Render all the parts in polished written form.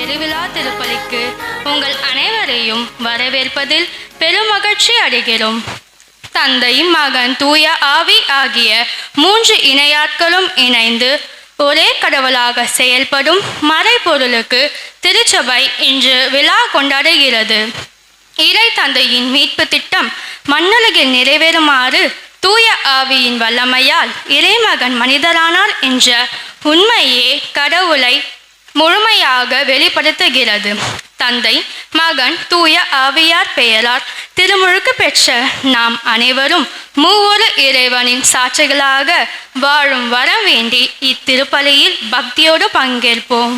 பெருவிழா திருப்பலிக்கு உங்கள் அனைவரையும் வரவேற்பதில் பெருமகிழ்ச்சி அடைகிறோம். தந்தை, மகன், தூய ஆவி ஆகிய 3 இணையாட்களும் இணைந்து ஒரே கடவுளாக செயல்படும் மறைபொருளுக்கு திருச்சபை இன்று விழா கொண்டாடுகிறது. இறை தந்தையின் மீட்பு திட்டம் மண்ணுலகில் நிறைவேறுமாறு தூய ஆவியின் வல்லமையால் இறைமகன் மனிதரானார் என்ற உண்மையே கடவுளை முழுமையாக வெளிப்படுத்துகிறது. தந்தை, மகன், தூய ஆவியார் பெயரால் திருமுழுக்கு பெற்ற நாம் அனைவரும் மூவொரு இறைவனின் சாட்சிகளாக வாழும் வரம் வேண்டி இத்திருப்பலியில் பக்தியோடு பங்கேற்போம்.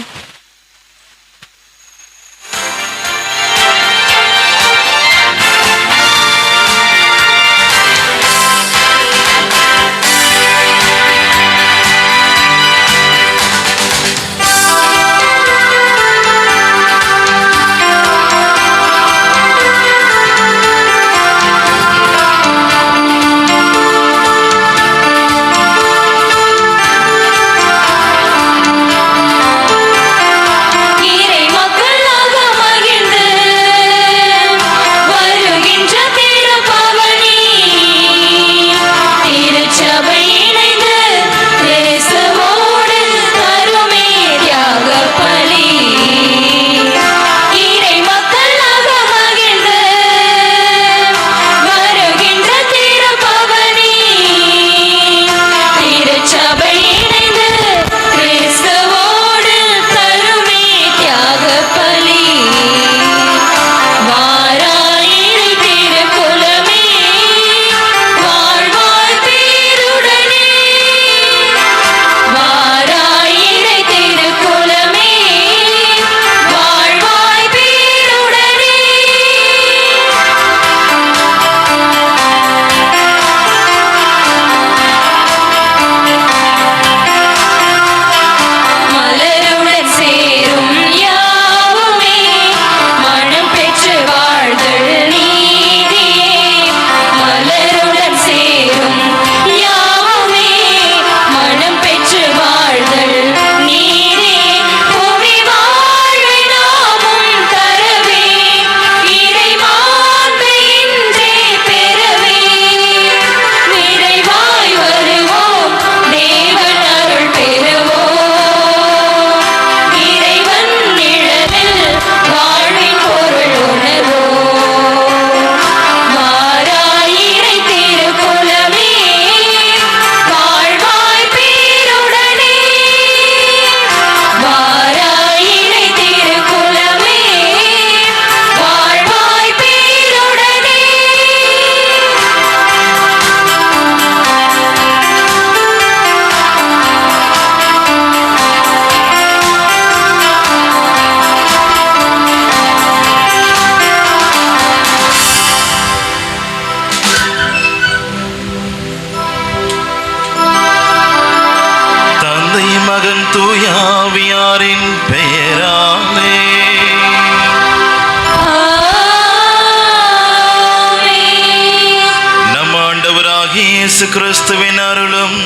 இயேசு கிறிஸ்துவின் அருளும்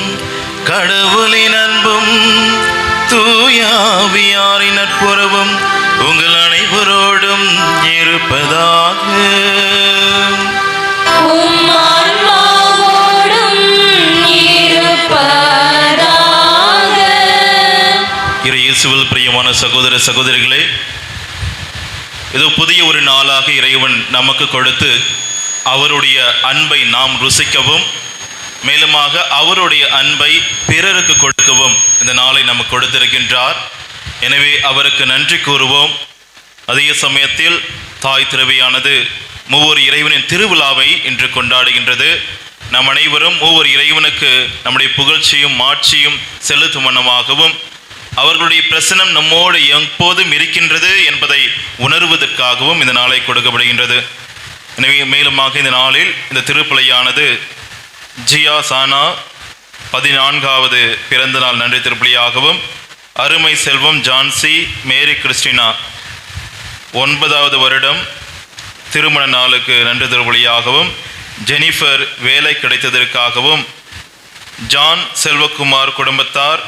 கடவுளின் அன்பும் தூய ஆவியாரின் நட்புறவும் உங்கள் அனைவரோடும் இருப்பதாக. இயேசுவில் பிரியமான சகோதர சகோதரிகளே, இது புதிய ஒரு நாளாக இறைவன் நமக்கு கொடுத்து அவருடைய அன்பை நாம் ருசிக்கவும் மேலுமாக அவருடைய அன்பை பிறருக்கு கொடுக்கவும் இந்த நாளை நமக்கு கொடுத்திருக்கின்றார். எனவே அவருக்கு நன்றி கூறுவோம். அதே சமயத்தில் தாய் திருவையானது மூவர் இறைவனின் திருவிழாவை இன்று கொண்டாடுகின்றது. நம் அனைவரும் மூவர் இறைவனுக்கு நம்முடைய புகழ்ச்சியும் மாட்சியும் செலுத்தும் வண்ணமாகவும் அவர்களுடைய பிரசனம் நம்மோடு எப்போதும் இருக்கின்றது என்பதை உணர்வதற்காகவும் இந்த நாளை கொடுக்கப்படுகின்றது. எனவே மேலுமாக இந்த நாளில் இந்த திருப்பலியானது ஜியா சானா 14வது பிறந்த நாள் நன்றி திருப்பலியாகவும், அருமை செல்வம் ஜான்சி மேரி கிறிஸ்டினா 9வது வருடம் திருமண நாளுக்கு நன்றி திருப்பலியாகவும், ஜெனிஃபர் வேலை கிடைத்ததற்காகவும், ஜான் செல்வகுமார் குடும்பத்தார்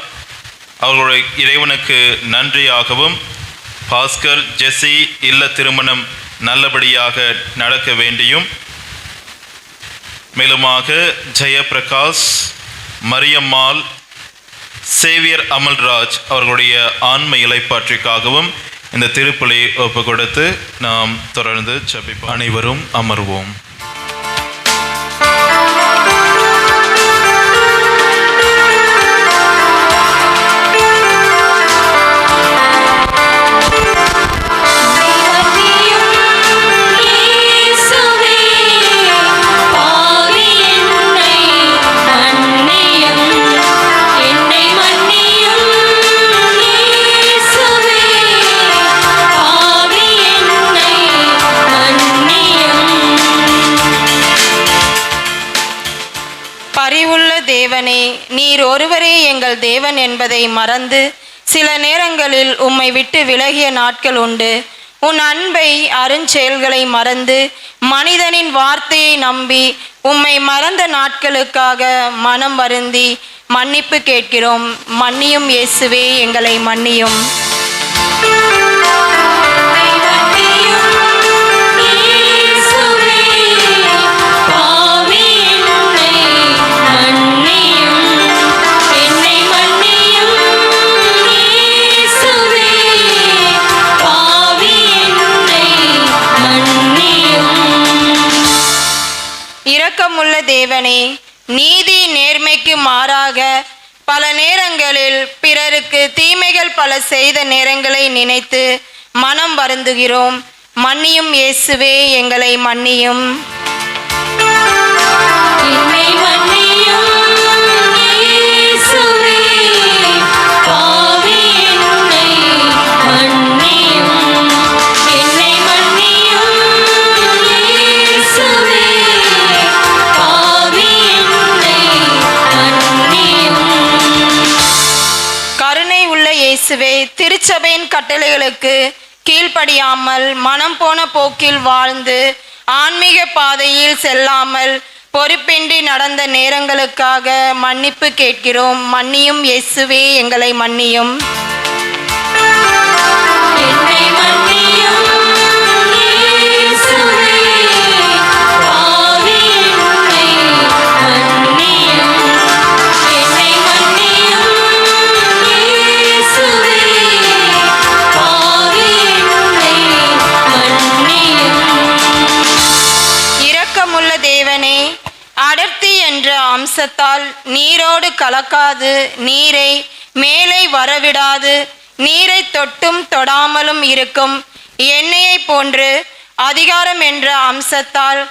அவர்களுடைய இறைவனுக்கு நன்றியாகவும், பாஸ்கர் ஜெசி இல்ல திருமணம் நல்லபடியாக நடக்க வேண்டியும், மேலுமாக ஜெயபிரகாஷ், மரியம்மாள், சேவியர் அமல்ராஜ் அவர்களுடைய ஆன்ம இலைப்பாற்றிக்காகவும் இந்த திருப்பலி ஒப்பு கொடுத்து நாம் தொடர்ந்து ஜெபிப்போம். அனைவரும் அமர்வோம். தேவனே, நீர் ஒருவரே எங்கள் தேவன் என்பதை மறந்து சில நேரங்களில் உம்மை விட்டு விலகிய நாட்கள் உண்டு. உன் அன்பை அருஞ்செயல்களை மறந்து மனிதனின் வார்த்தையை நம்பி உம்மை மறந்த நாட்களுக்காக மனம் வருந்தி மன்னிப்பு கேட்கிறோம். மன்னியும் இயேசுவே, எங்களை மன்னியும். இரக்கமுள்ள தேவனே, நீதி நேர்மைக்கு மாறாக பல நேரங்களில் பிறருக்கு தீமைகள் பல செய்த நேரங்களை நினைத்து மனம் வருந்துகிறோம். மன்னியும் இயேசுவே, எங்களை மன்னியும். திருச்சபையின் கட்டளைகளுக்கு கீழ்ப்படியாமல் மனம் போன போக்கில் வாழ்ந்து ஆன்மீக பாதையில் செல்லாமல் பொறுப்பின்றி நடந்த நேரங்களுக்காக மன்னிப்பு கேட்கிறோம். மன்னியும் இயேசுவே, எங்களை மன்னியும். தேவனே, அடர்த்தி என்ற அம்சத்தால் நீரோடு கலக்காது, நீரை மேலே வரவிடாது, நீரை தொட்டும் தொடாமலும் இருக்கும் எண்ணெயை போன்று அதிகாரம் என்ற அம்சத்தால்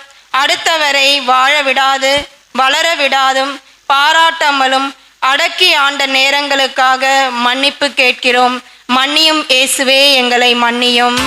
அடுத்தவரை வாழ விடாது, வளர விடாதும், பாராட்டாமலும் அடக்கி ஆண்ட நேரங்களுக்காக மன்னிப்பு கேட்கிறோம். மன்னியும் இயேசுவே, எங்களை மன்னியும்.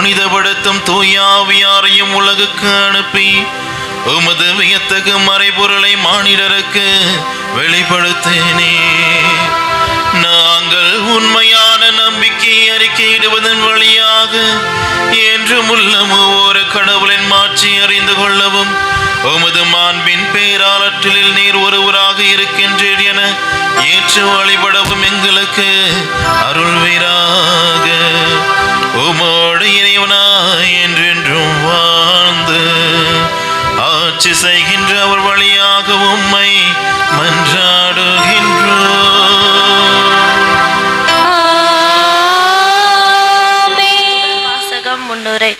புனிதப்படுத்தும் தூயாவியாரையும் உலகுக்கு அனுப்பி உமது வியத்தகு மறைபொருளை மானிடருக்கு வெளிப்படுத்தினே. நாங்கள் உண்மையான நம்பிக்கை அறிக்கையிடுவதன் வழியாக என்றும் உள்ளம் ஒவ்வொரு கடவுளின் மாட்சி அறிந்து கொள்ளவும் உமது மாண்பின் பேராற்றலில் நீர் ஒருவராக இருக்கின்றீர் என ஏற்று வழிபடவும் எங்களுக்கு அருள்வீராக. உமோடு இறைவனாய் என்றென்றும் வாழ்ந்து ஆட்சி செய்கின்ற அவர் வழியாக உம்மை மன்றாடுகின்றோம். முன்னுரை.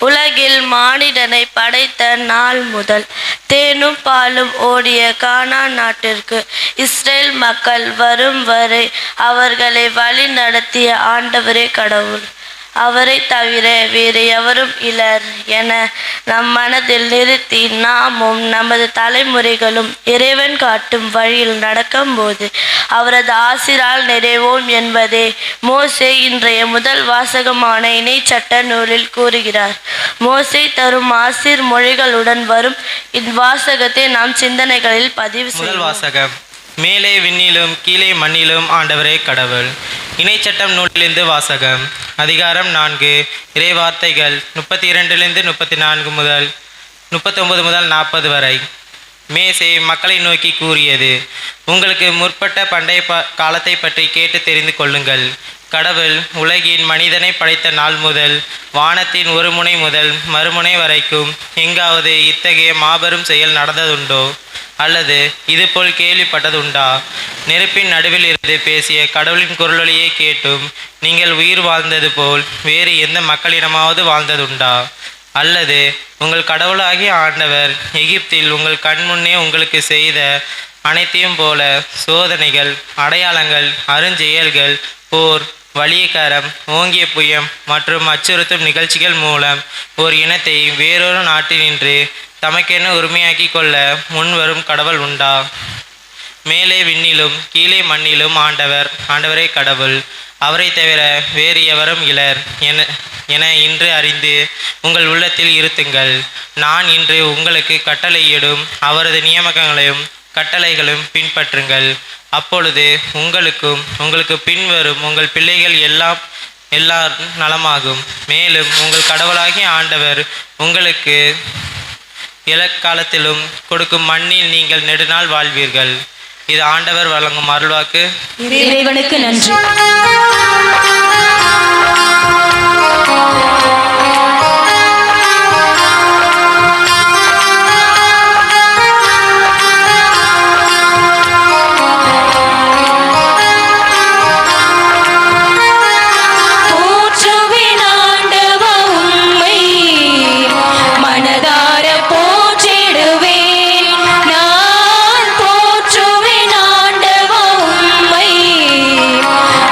உலகில் மானிடனை படைத்த நாள் முதல் தேனும் பாலும் ஓடிய கானான் நாட்டிற்கு இஸ்ரேல் மக்கள் வரும் வரை அவர்களை வழி நடத்திய ஆண்டவரே கடவுள். அவரை தவிர வேறு எவரும் இலர் என நம் மனதில் நிறுத்தி நாமும் நமது தலைமுறைகளும் இறைவன் காட்டும் வழியில் நடக்கும்போது அவரது ஆசிரால் நிறைவோம் என்பதே மோசே இன்றைய முதல் வாசகமான இணைச்சட்ட நூலில் கூறுகிறார். மோசே தரும் ஆசிர் மொழிகளுடன் வரும் இவ்வாசகத்தை நாம் சிந்தனைகளில் பதிவு செய்வோம். வாசகம். மேலே விண்ணிலும் கீழே மண்ணிலும் ஆண்டவரே கடவுள். இணைச்சட்டம் நூலிலிருந்து வாசகம். அதிகாரம் 4. இறைவார்த்தைகள் 32 34 முதல் 39 முதல் 40 வரை. மேசே மக்களை நோக்கி கூறியது: உங்களுக்கு முற்பட்ட பண்டைய காலத்தை பற்றி கேட்டு தெரிந்து கொள்ளுங்கள். கடவுள் உலகின் மனிதனை படைத்த நாள் முதல் வானத்தின் ஒரு முனை முதல் மறுமுனை வரைக்கும் எங்காவது இத்தகைய மாபெரும் செயல் நடந்ததுண்டோ அல்லது இதுபோல் கேள்விப்பட்டதுண்டா? நெருப்பின் நடுவில் இருந்து பேசிய கடவுளின் குரலொலியை கேட்டும் நீங்கள் உயிர் வாழ்ந்தது போல் வேறு எந்த மக்களிடமாவது வாழ்ந்ததுண்டா? அல்லது உங்கள் கடவுளாகிய ஆண்டவர் எகிப்தில் உங்கள் கண் முன்னே உங்களுக்கு செய்த அனைத்தையும் போல சோதனைகள், அடையாளங்கள், அருஞ்செயல்கள், போர், வலியக்காரம், ஓங்கிய புயம் மற்றும் அச்சுறுத்தும் நிகழ்ச்சிகள் மூலம் ஒரு இனத்தை வேறொரு நாட்டினின்று தமக்கென உரிமையாக்கி கொள்ள முன்வரும் கடவுள் உண்டா? மேலே விண்ணிலும் கீழே மண்ணிலும் ஆண்டவரே கடவுள். அவரை தவிர வேறு எவரும் இலர் என இன்று அறிந்து உங்கள் உள்ளத்தில் இருத்துங்கள். நான் இன்று உங்களுக்கு கட்டளையிடும் அவரது நியமங்களையும் கட்டளைகளும் பின்பற்றுங்கள். அப்பொழுது உங்களுக்கும் உங்களுக்கு பின்வரும் உங்கள் பிள்ளைகள் எல்லார் நலமாகும். மேலும் உங்கள் கடவுளாகிய ஆண்டவர் உங்களுக்கு இலக்காலத்திலும் கொடுக்கும் மண்ணில் நீங்கள் நெடுநாள் வாழ்வீர்கள். இது ஆண்டவர் வழங்கும் அருள்வாக்கு. இறைவனுக்கு நன்றி.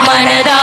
மனதா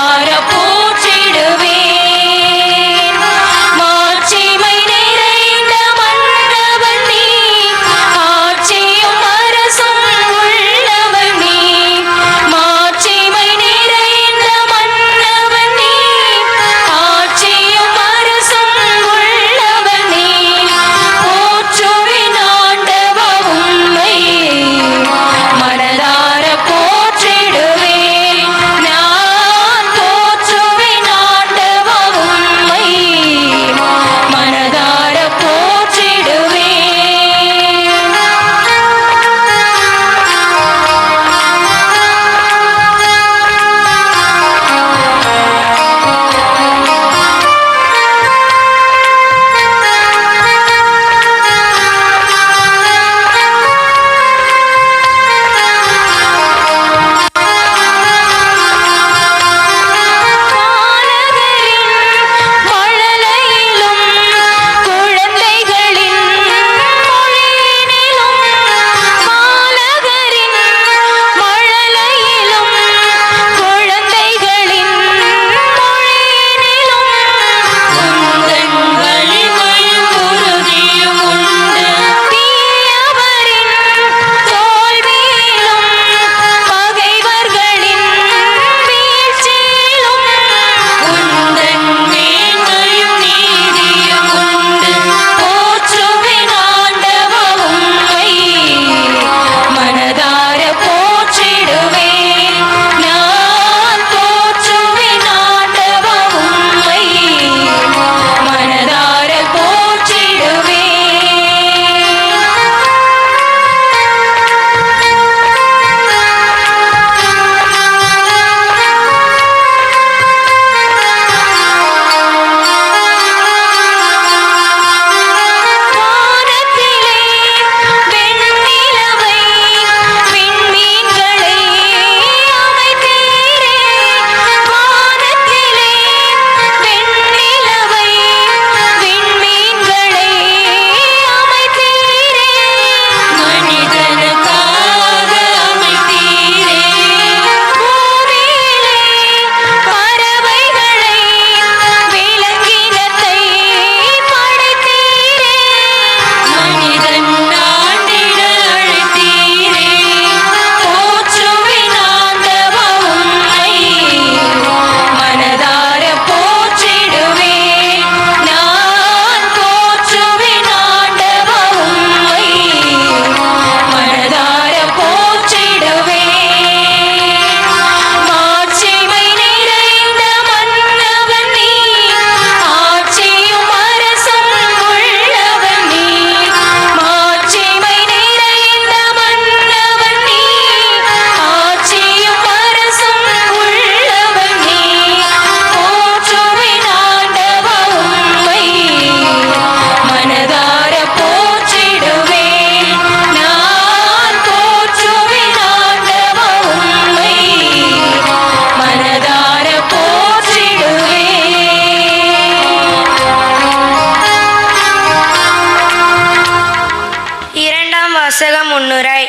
வாசகம் முன்னுரை.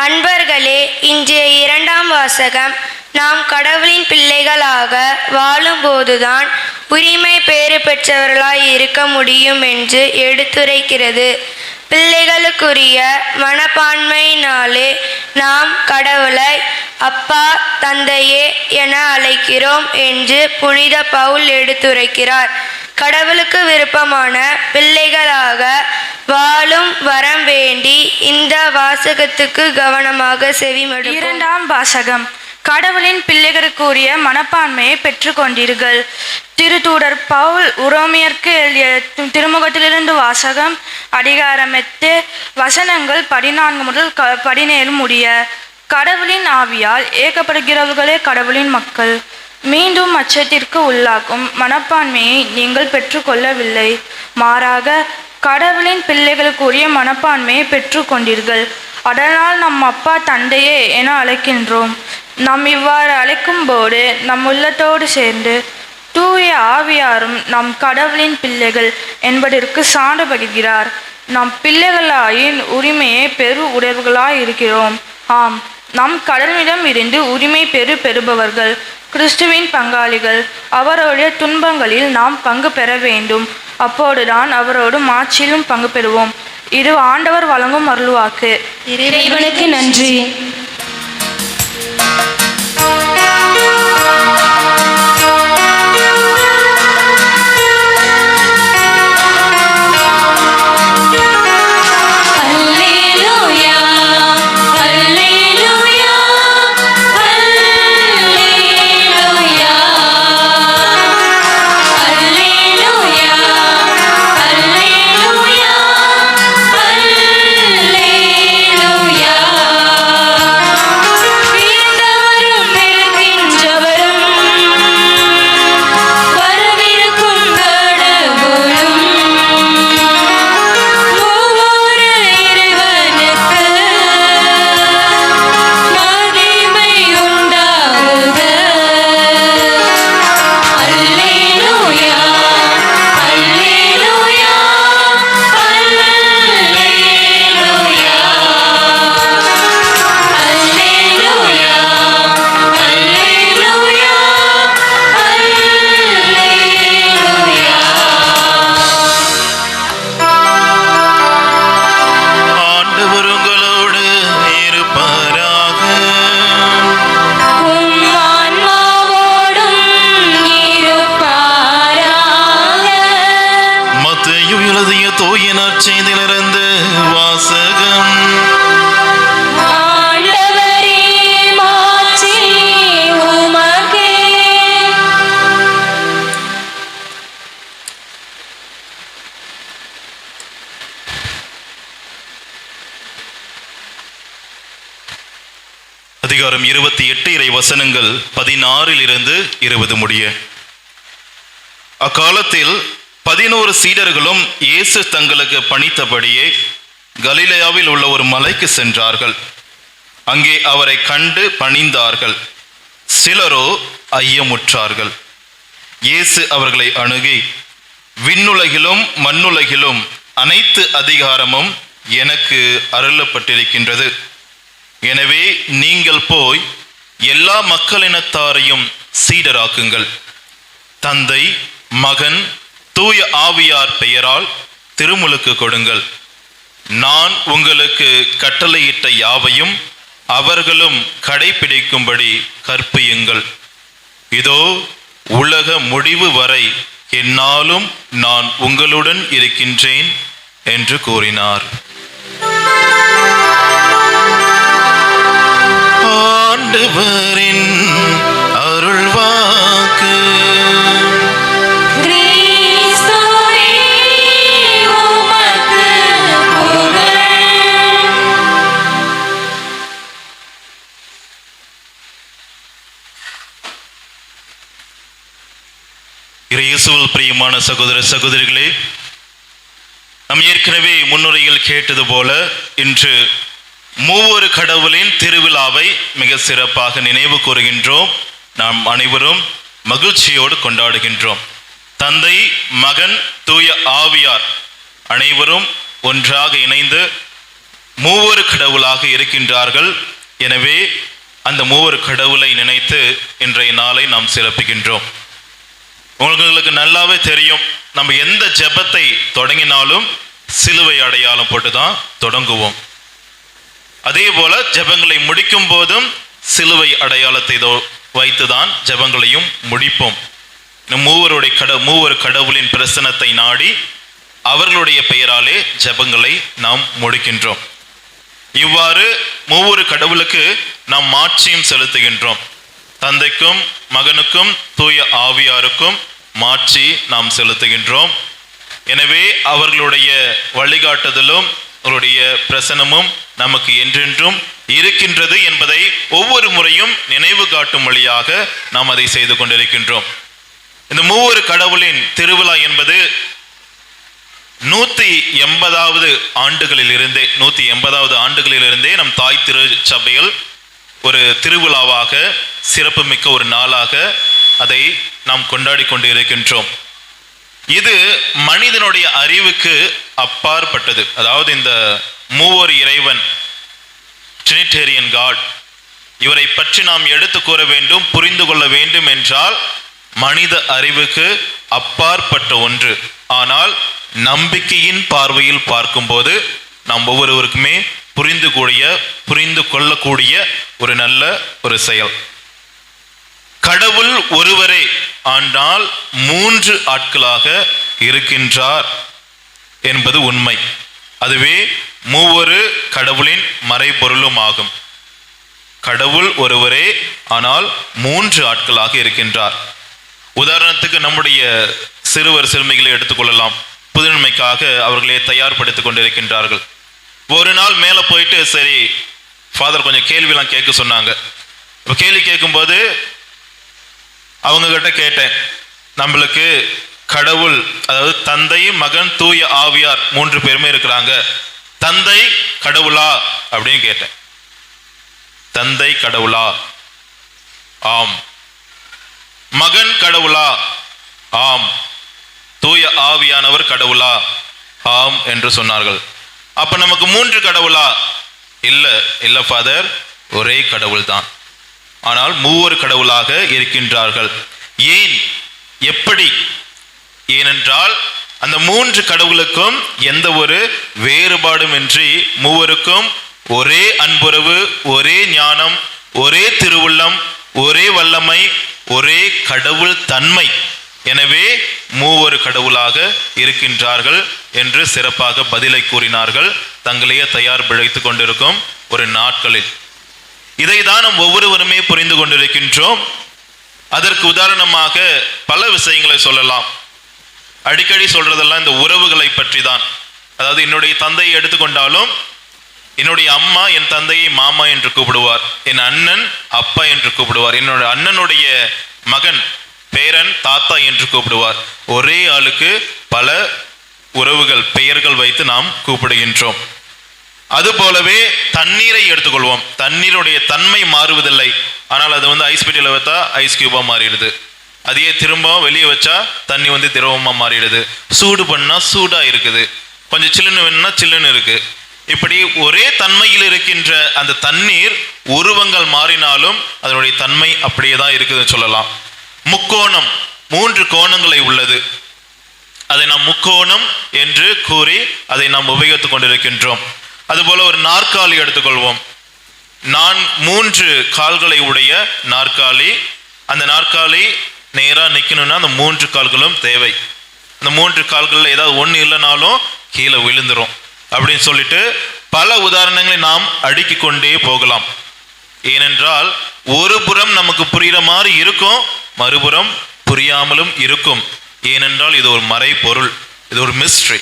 அன்பர்களே, இன்றைய இரண்டாம் வாசகம் நாம் கடவுளின் பிள்ளைகளாக வாழும்போதுதான் உரிமை பேறு பெற்றவர்களாய் இருக்க முடியும் என்று எடுத்துரைக்கிறது. பிள்ளைகளுக்குரிய மனப்பான்மையினாலே நாம் கடவுளை அப்பா, தந்தையே என அழைக்கிறோம் என்று புனித பவுல் எடுத்துரைக்கிறார். கடவுளுக்கு விருப்பமான பிள்ளைகளாக வாழும் வரம் வேண்டி இந்த வாசகத்துக்கு கவனமாக செவிமடுப்போம். இரண்டாம் வாசகம். கடவுளின் பிள்ளைகளுக்குரிய மனப்பான்மையை பெற்றுக்கொண்டீர்கள். திருத்தூதர் பவுல் உரோமியருக்கு எழுதிய திருமுகத்திலிருந்து வாசகம். அதிகாரம் 8 வசனங்கள் 14 முதல் 17 முடிய. கடவுளின் ஆவியால் ஏற்கப்படுகிறவர்களே கடவுளின் மக்கள். மீண்டும் அச்சத்திற்கு உள்ளாக்கும் மனப்பான்மையை நீங்கள் பெற்றுக்கொள்ளவில்லை, மாறாக கடவுளின் பிள்ளைகளுக்குரிய மனப்பான்மையை பெற்றுக்கொண்டீர்கள். அதனால் நம் அப்பா, தந்தையே என அழைக்கின்றோம். நாம் இவ்வாறு அழைக்கும் போது நம் உள்ளத்தோடு சேர்ந்து தூய ஆவியாரும் நம் கடவுளின் பிள்ளைகள் என்பதற்கு சான்று பகிர்கிறார். நம் பிள்ளைகளாயின் உரிமையை பெரு உடையவர்களாய் இருக்கிறோம். ஆம், நம் கடவுளிடம் இருந்து உரிமை பெறுபவர்கள், கிறிஸ்துவின் பங்காளிகள். அவருடைய துன்பங்களில் நாம் பங்கு பெற வேண்டும். அப்போதுதான் அவரோடு மாட்சியிலும் பங்கு பெறுவோம். இது ஆண்டவர் வழங்கும் அருள்வாக்கு. இறைவனுக்கு நன்றி. நற்செய்தியிலிருந்து வாசகம். ஆண்டவரே, மாட்சி உமக்கே. அதிகாரம் 28 இறை வசனங்கள் 16 20 முடிய. அக்காலத்தில் 11 சீடர்களும் இயேசு தங்களுக்கு பணித்தபடியே கலிலேயாவில் உள்ள ஒரு மலைக்கு சென்றார்கள். அங்கே அவரை கண்டு பணிந்தார்கள். சிலரோ ஐயமுற்றார்கள். இயேசு அவர்களை அணுகி, விண்ணுலகிலும் மண்ணுலகிலும் அனைத்து அதிகாரமும் எனக்கு அருளப்பட்டிருக்கின்றது. எனவே நீங்கள் போய் எல்லா மக்களினத்தாரையும் சீடராக்குங்கள். தந்தை, மகன், தூய ஆவியார் பெயரால் திருமுழுக்கு கொடுங்கள். நான் உங்களுக்கு கட்டளையிட்ட யாவையும் அவர்களும் கடைபிடிக்கும்படி கற்பியுங்கள். இதோ உலக முடிவு வரை எந்நாளும் நான் உங்களுடன் இருக்கின்றேன் என்று கூறினார். ஆண்டவரின் அருள்வாக்கு. இயேசுவில் பிரியமான சகோதர சகோதரிகளே, நாம் ஏற்கனவே முன்னுரையில் கேட்டது போல இன்று மூவொரு கடவுளின் திருவிழாவை மிக சிறப்பாக நினைவு கூறுகின்றோம். நாம் அனைவரும் மகிழ்ச்சியோடு கொண்டாடுகின்றோம். தந்தை, மகன், தூய ஆவியார் அனைவரும் ஒன்றாக இணைந்து மூவொரு கடவுளாக இருக்கின்றார்கள். எனவே அந்த மூவொரு கடவுளை நினைத்து இன்றைய நாளை நாம் சிறப்பிக்கின்றோம். உங்களுக்கு நல்லாவே தெரியும், நம்ம எந்த ஜெபத்தை தொடங்கினாலும் சிலுவை அடையாளம் போட்டு தான் தொடங்குவோம். அதே போல ஜெபங்களை முடிக்கும் போதும் சிலுவை அடையாளத்தை வைத்துதான் ஜெபங்களையும் முடிப்போம். மூவர் கடவுளின் பிரசன்னத்தை நாடி அவர்களுடைய பெயராலே ஜெபங்களை நாம் முடிக்கின்றோம். இவ்வாறு மூவொரு கடவுளுக்கு நாம் மாட்சியும் செலுத்துகின்றோம். தந்தைக்கும் மகனுக்கும் தூய ஆவியாருக்கும் மாட்சி நாம் செலுத்துகின்றோம். எனவே அவர்களுடைய வழிகாட்டுதலும் அவருடைய பிரசனமும் நமக்கு என்றென்றும் இருக்கின்றது என்பதை ஒவ்வொரு முறையும் நினைவு காட்டும் வழியாக நாம் அதை செய்து கொண்டிருக்கின்றோம். இந்த மூவொரு கடவுளின் திருவிழா என்பது 180வது ஆண்டுகளிலிருந்தே நம் தாய் திரு சபையில் ஒரு திருவிழாவாக சிறப்புமிக்க ஒரு நாளாக அதை நாம் கொண்டாடி கொண்டு இருக்கின்றோம். இது மனிதனுடைய அறிவுக்கு அப்பாற்பட்டது. அதாவது இந்த மூவர் இறைவன், ட்ரினிடேரியன் காட், இவரை பற்றி நாம் எடுத்து கூற வேண்டும், புரிந்து கொள்ள வேண்டும் என்றால் மனித அறிவுக்கு அப்பாற்பட்ட ஒன்று. ஆனால் நம்பிக்கையின் பார்வையில் பார்க்கும்போது நாம் ஒவ்வொருவருக்குமே புரிந்து கொள்ளக்கூடிய ஒரு நல்ல ஒரு செயல். கடவுள் ஒருவரே, ஆனால் 3 ஆட்களாக இருக்கின்றார் என்பது உண்மை. அதுவே மூவொரு கடவுளின் மறைபொருளும் ஆகும். கடவுள் ஒருவரே, ஆனால் 3 ஆட்களாக இருக்கின்றார். உதாரணத்துக்கு நம்முடைய சிறுவர் சிறுமிகளை எடுத்துக்கொள்ளலாம். புதுநன்மைக்காக அவர்களே தயார்படுத்திக் கொண்டிருக்கின்றார்கள். ஒரு நாள் மேலே போயிட்டு, சரி ஃபாதர் கொஞ்சம் கேள்வியெல்லாம் கேட்க சொன்னாங்க. இப்போ கேள்வி கேட்கும்போது அவங்க கிட்ட கேட்டேன், நம்மளுக்கு கடவுள், அதாவது தந்தை மகன் தூய ஆவியார் 3 பேருமே இருக்கிறாங்க, தந்தை கடவுளா அப்படின்னு கேட்டேன். தந்தை கடவுளா? ஆம். மகன் கடவுளா? ஆம். தூய ஆவியானவர் கடவுளா? ஆம் என்று சொன்னார்கள். அப்ப நமக்கு 3 கடவுளா? இல்ல ஃபாதர், ஒரே கடவுள் தான். ஆனால் மூவர் கடவுளாக இருக்கின்றார்கள். ஏன், எப்படி? ஏனென்றால் அந்த 3 கடவுளுக்கும் எந்த ஒரு வேறுபாடும் இன்றி மூவருக்கும் ஒரே அன்புறவு, ஒரே ஞானம், ஒரே திருவுள்ளம், ஒரே வல்லமை, ஒரே கடவுள் தன்மை. எனவே மூவொரு கடவுளாக இருக்கின்றார்கள் என்று சிறப்பாக பதிலை கூறினார்கள் தங்களையே தயார்படுத்திக் கொண்டிருக்கும் ஒரு நாட்களில். இதை தான் நாம் ஒவ்வொருவருமே புரிந்து கொண்டிருக்கின்றோம். அதற்கு உதாரணமாக பல விஷயங்களை சொல்லலாம். அடிக்கடி சொல்றதெல்லாம் இந்த உறவுகளை பற்றி தான். அதாவது என்னுடைய தந்தையை எடுத்துக்கொண்டாலும் என்னுடைய அம்மா என் தந்தையை மாமா என்று கூப்பிடுவார், என் அண்ணன் அப்பா என்று கூப்பிடுவார், என்னோட அண்ணனுடைய மகன் பேரன் தாத்தா என்று கூப்பிடுவார். ஒரே ஆளுக்கு பல உறவுகள், பெயர்கள் வைத்து நாம் கூப்பிடுகின்றோம். அதுபோலவே தண்ணீரை எடுத்துக்கொள்வோம். தண்ணீருடைய தன்மை மாறுவதில்லை. ஆனால் அது ஐஸ் பெட்டியில் வைத்தா ஐஸ் கியூபா மாறிடுது. அதையே திரும்ப வெளியே வச்சா தண்ணி திரவமா மாறிடுது. சூடு பண்ணா சூடா இருக்குது, கொஞ்சம் சில்லுன்னு வேணும்னா சில்லுன்னு இருக்கு. இப்படி ஒரே தன்மையில் இருக்கின்ற அந்த தண்ணீர் உருவங்கள் மாறினாலும் அதனுடைய தன்மை அப்படியே தான் இருக்குதுன்னு சொல்லலாம். முக்கோணம் 3 கோணங்களை உள்ளது. அதை நாம் முக்கோணம் என்று கூறி அதை நாம் உபயோகித்துக் கொண்டிருக்கின்றோம். அதுபோல ஒரு நாற்காலி எடுத்துக்கொள்வோம். 3 கால்களை உடைய நாற்காலி. அந்த நாற்காலி நேரா நிற்கணும்னா அந்த 3 கால்களும் தேவை. அந்த 3 கால்களில் ஏதாவது ஒன்று இல்லைனாலும் கீழே விழுந்துரும் அப்படின்னு சொல்லிட்டு பல உதாரணங்களை நாம் அடுக்கிக் கொண்டே போகலாம். ஏனென்றால் ஒரு புறம் நமக்கு புரிகிற மாதிரி இருக்கும், மறுபுறம் புரியாமலும் இருக்கும். ஏனென்றால் இது ஒரு மறைபொருள், இது ஒரு மிஸ்ட்ரி.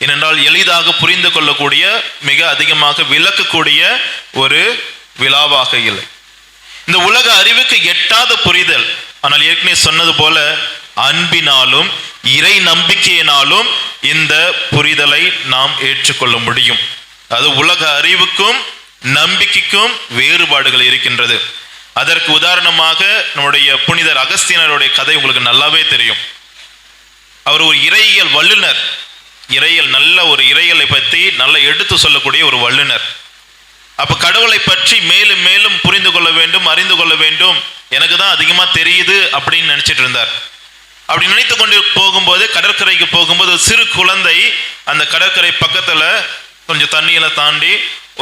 ஏனென்றால் எளிதாக புரிந்து கொள்ளக்கூடிய, மிக அதிகமாக விளக்கக்கூடிய ஒரு விழாவாக இல்லை. இந்த உலக அறிவுக்கு எட்டாத புரிதல். ஆனால் ஏற்கனவே சொன்னது போல அன்பினாலும் இறை நம்பிக்கையினாலும் இந்த புரிதலை நாம் ஏற்றுக்கொள்ள முடியும். அது உலக அறிவுக்கும் நம்பிக்கைக்கும் வேறுபாடுகள் இருக்கின்றது. அதற்கு உதாரணமாக நம்முடைய புனிதர் அகஸ்தியனருடைய கதை உங்களுக்கு நல்லாவே தெரியும். அவர் ஒரு இறையியல் வல்லுனர். இறையல், நல்ல ஒரு இறையலை பற்றி நல்ல எடுத்து சொல்லக்கூடிய ஒரு வல்லுனர். அப்ப கடவுளை பற்றி மேலும் மேலும் புரிந்து கொள்ள வேண்டும், அறிந்து கொள்ள வேண்டும், எனக்கு தான் அதிகமா தெரியுது அப்படின்னு நினைச்சிட்டு இருந்தார். அப்படி நினைத்து கொண்டு போகும்போது கடற்கரைக்கு போகும்போது ஒரு சிறு குழந்தை அந்த கடற்கரை பக்கத்துல கொஞ்சம் தண்ணியில தாண்டி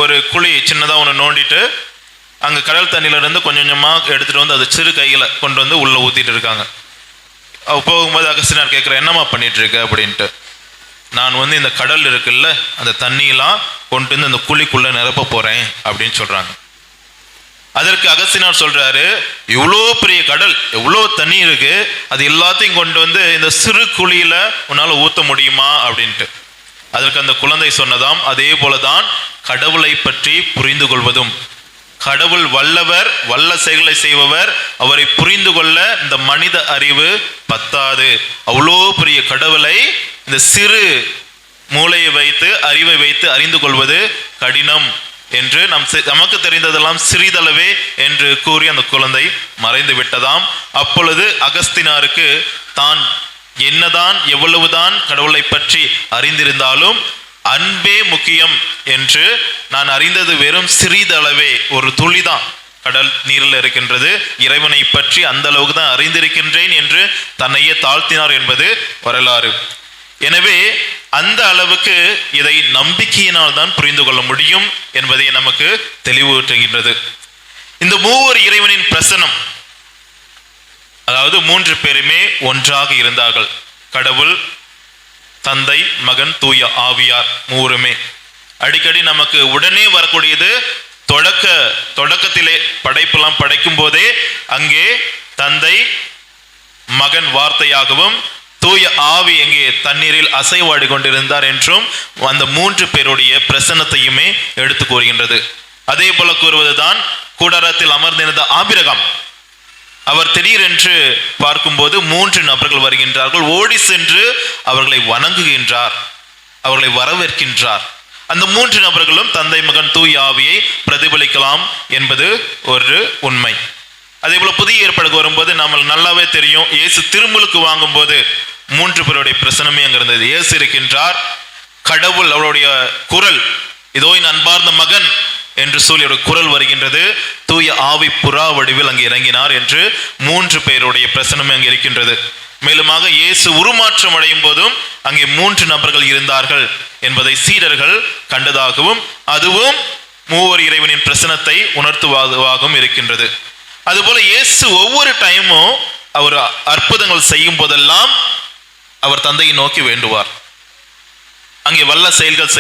ஒரு குழி சின்னதா ஒன்று நோண்டிட்டு அங்க கடல் தண்ணியில இருந்து கொஞ்சம் கொஞ்சமா எடுத்துட்டு வந்து அது சிறு கையில கொண்டு வந்து உள்ள ஊத்திட்டு இருக்காங்க. போகும்போது அகஸ்தினார் கேட்குற, என்னம்மா பண்ணிட்டு இருக்க அப்படின்ட்டு. நான் வந்து இந்த கடல் இருக்குல்ல, அந்த தண்ணியெல்லாம் கொண்டு வந்து அந்த குழிக்குள்ள நிரப்ப போறேன் அப்படின்னு சொல்றாங்க. அதற்கு அகஸ்தினார் சொல்றாரு, இவ்வளோ பெரிய கடல், எவ்வளோ தண்ணி இருக்கு, அது எல்லாத்தையும் கொண்டு வந்து இந்த சிறு குழியில உன்னால ஊத்த முடியுமா அப்படின்ட்டு. அதற்கு அந்த குழந்தை சொன்னதாம், அதே போலதான் கடவுளை பற்றி புரிந்து கொள்வதும். கடவுள் வல்லவர், வல்ல செயல்களை செய்பவர், அவரை புரிந்து கொள்ள இந்த மனித அறிவு பத்தாது. அவ்வளோ பெரிய கடவுளை இந்த சிறு மூளையை வைத்து, அறிவை வைத்து அறிந்து கொள்வது கடினம் என்று நமக்கு தெரிந்ததெல்லாம் சிறிதளவே என்று கூறி அந்த குழந்தை மறைந்து விட்டதாம். அப்பொழுது அகஸ்தினாருக்கு தான் என்னதான் எவ்வளவுதான் கடவுளை பற்றி அறிந்திருந்தாலும் அன்பே முக்கியம் என்று, நான் அறிந்தது வெறும் சிறிதளவே, ஒரு துளிதான் கடல் நீரில் இருக்கின்றது, இறைவனை பற்றி அந்த அளவுக்கு தான் அறிந்திருக்கின்றேன் என்று தன்னையே தாழ்த்தினார் என்பது வரலாறு. எனவே அந்த அளவுக்கு இதை நம்பிக்கையினால் தான் புரிந்து கொள்ள முடியும் என்பதை நமக்கு தெளிவூட்டுகின்றது. இந்த மூவர் இறைவனின் பிரசனம், அதாவது 3 பேருமே ஒன்றாக இருந்தார்கள். கடவுள், தந்தை, மகன், தூய ஆவியார் மூவருமே. அடிக்கடி நமக்கு உடனே வரக்கூடியது தொடக்கத்திலே படைப்பெல்லாம் படைக்கும் போதே அங்கே தந்தை, மகன் வார்த்தையாகவும் தூய ஆவி எங்கே தண்ணீரில் அசைவாடி கொண்டிருந்தார் என்றும் அந்த 3 பேருடைய பிரசன்னத்தையுமே எடுத்து கூறுகின்றது. அதே போல கூறுவதுதான் கூடாரத்தில் அமர்ந்திருந்த ஆபிரகாம். அவர் திடீரென்று பார்க்கும்போது 3 நபர்கள் வருகின்றார்கள். ஓடி சென்று அவர்களை வணங்குகின்றார், அவர்களை வரவேற்கின்றார். அந்த 3 நபர்களும் தந்தை, மகன், தூய ஆவியை பிரதிபலிக்கலாம் என்பது ஒரு உண்மை. அதே போல புதிய ஏற்பாடுக்கு வரும்போது நம்ம நல்லாவே தெரியும், இயேசு திருமுழுக்கு வாங்கும் போது 3 பேருடைய பிரசனமே அங்க இருந்தது. இயேசு இருக்கின்றார், கடவுள் அவருடைய குரல், இதோ என் அன்பார்ந்த மகன் என்று சொல்லி ஒரு குரல் வருகின்றது, தூய ஆவி புறா வடிவில் அங்கே இறங்கினார் என்று 3 பேருடைய பிரசனமே அங்கே இருக்கின்றது. மேலுமாக இயேசு உருமாற்றம் அடையும் போதும் அங்கே 3 நபர்கள் இருந்தார்கள் என்பதை சீடர்கள் கண்டதாகவும் அதுவும் மூவர் இறைவனின் பிரசனத்தை உணர்த்துவதாகவும் இருக்கின்றது. அதுபோல இயேசு ஒவ்வொரு டைமும் அவர் அற்புதங்கள் செய்யும் போதெல்லாம் அவர் தந்தையை நோக்கி வேண்டுவார். அங்கே வல்ல செயல்கள்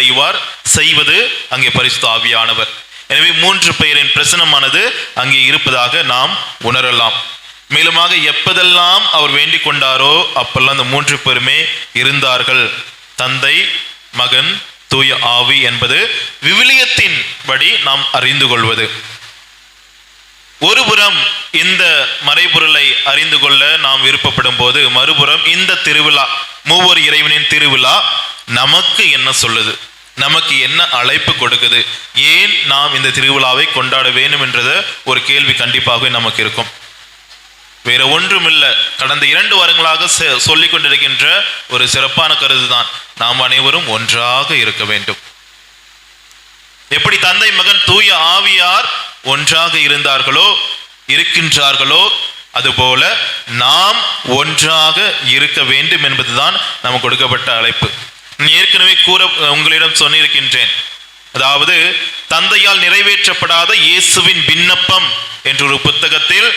செய்வது அங்கே பரிசுத்த ஆவியானவர். எனவே 3 பேரின் பிரசனமானது அங்கே இருப்பதாக நாம் உணரலாம். மேலுமாக எப்பதெல்லாம் அவர் வேண்டிக் கொண்டாரோ அப்பெல்லாம் அந்த 3 பேருமே இருந்தார்கள். தந்தை, மகன், தூய ஆவி என்பது விவிலியத்தின் படி நாம் அறிந்து கொள்வது. ஒருபுறம் இந்த மறைபொருளை அறிந்து கொள்ள நாம் விருப்பப்படும் போது, மறுபுறம் இந்த திருவிழா, மூவர் இறைவனின் திருவிழா நமக்கு என்ன சொல்லுது, நமக்கு என்ன அழைப்பு கொடுக்குது, ஏன் நாம் இந்த திருவிழாவை கொண்டாட வேண்டும் என்றத ஒரு கேள்வி கண்டிப்பாகவே நமக்கு இருக்கும். வேற ஒன்றுமில்லை, கடந்த 2 வாரங்களாக சொல்லிக் கொண்டிருக்கின்ற ஒரு சிறப்பான கருதுதான், நாம் அனைவரும் ஒன்றாக இருக்க வேண்டும். எப்படி தந்தை, மகன், தூய ஆவியார் ஒன்றாக இருக்கின்றார்களோ அதுபோல நாம் ஒன்றாக இருக்க வேண்டும் என்பதுதான் நமக்கு கொடுக்கப்பட்ட அழைப்பு. ஏற்கனவே உங்களிடம் சொன்னிருக்கின்றேன், அதாவது தந்தையால் நிறைவேற்றப்படாத இயேசுவின் விண்ணப்பம் என்ற ஒரு புத்தகத்தில்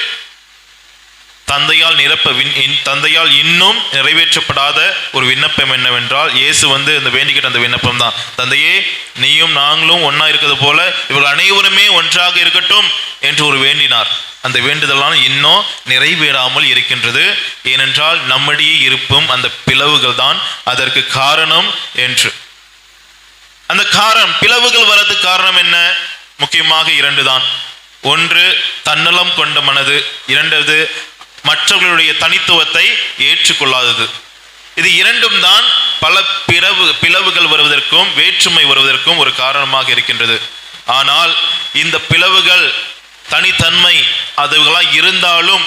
தந்தையால் இன்னும் நிறைவேற்றப்படாத ஒரு விண்ணப்பம் என்னவென்றால், இயேசு அந்த வேண்டிக்கிட்ட அந்த விண்ணப்பம் தான், தந்தையே நீயும் நாங்களும் ஒன்னா இருக்கிறது போல இவர்கள் அனைவருமே ஒன்றாக இருக்கட்டும் என்று ஒரு வேண்டினார். அந்த வேண்டுதலான இன்னும் நிறைவேறாமல் இருக்கின்றது. ஏனென்றால் நம்மிடையே இருப்பும் அந்த பிளவுகள் தான் அதற்கு காரணம் என்று. அந்த பிளவுகள் வரதுக்கு காரணம் என்ன? முக்கியமாக 2 தான். ஒன்று தன்னலம் கொண்ட மனது, 2வது மற்றவர்களுடைய தனித்துவத்தை ஏற்றுக்கொள்ளாதது. இது 2ம் தான் பல பிளவுகள் வருவதற்கும் வேற்றுமை வருவதற்கும் ஒரு காரணமாக இருக்கின்றது. ஆனால் இந்த பிளவுகள், தனித்தன்மை அதுவெல்லாம் இருந்தாலும்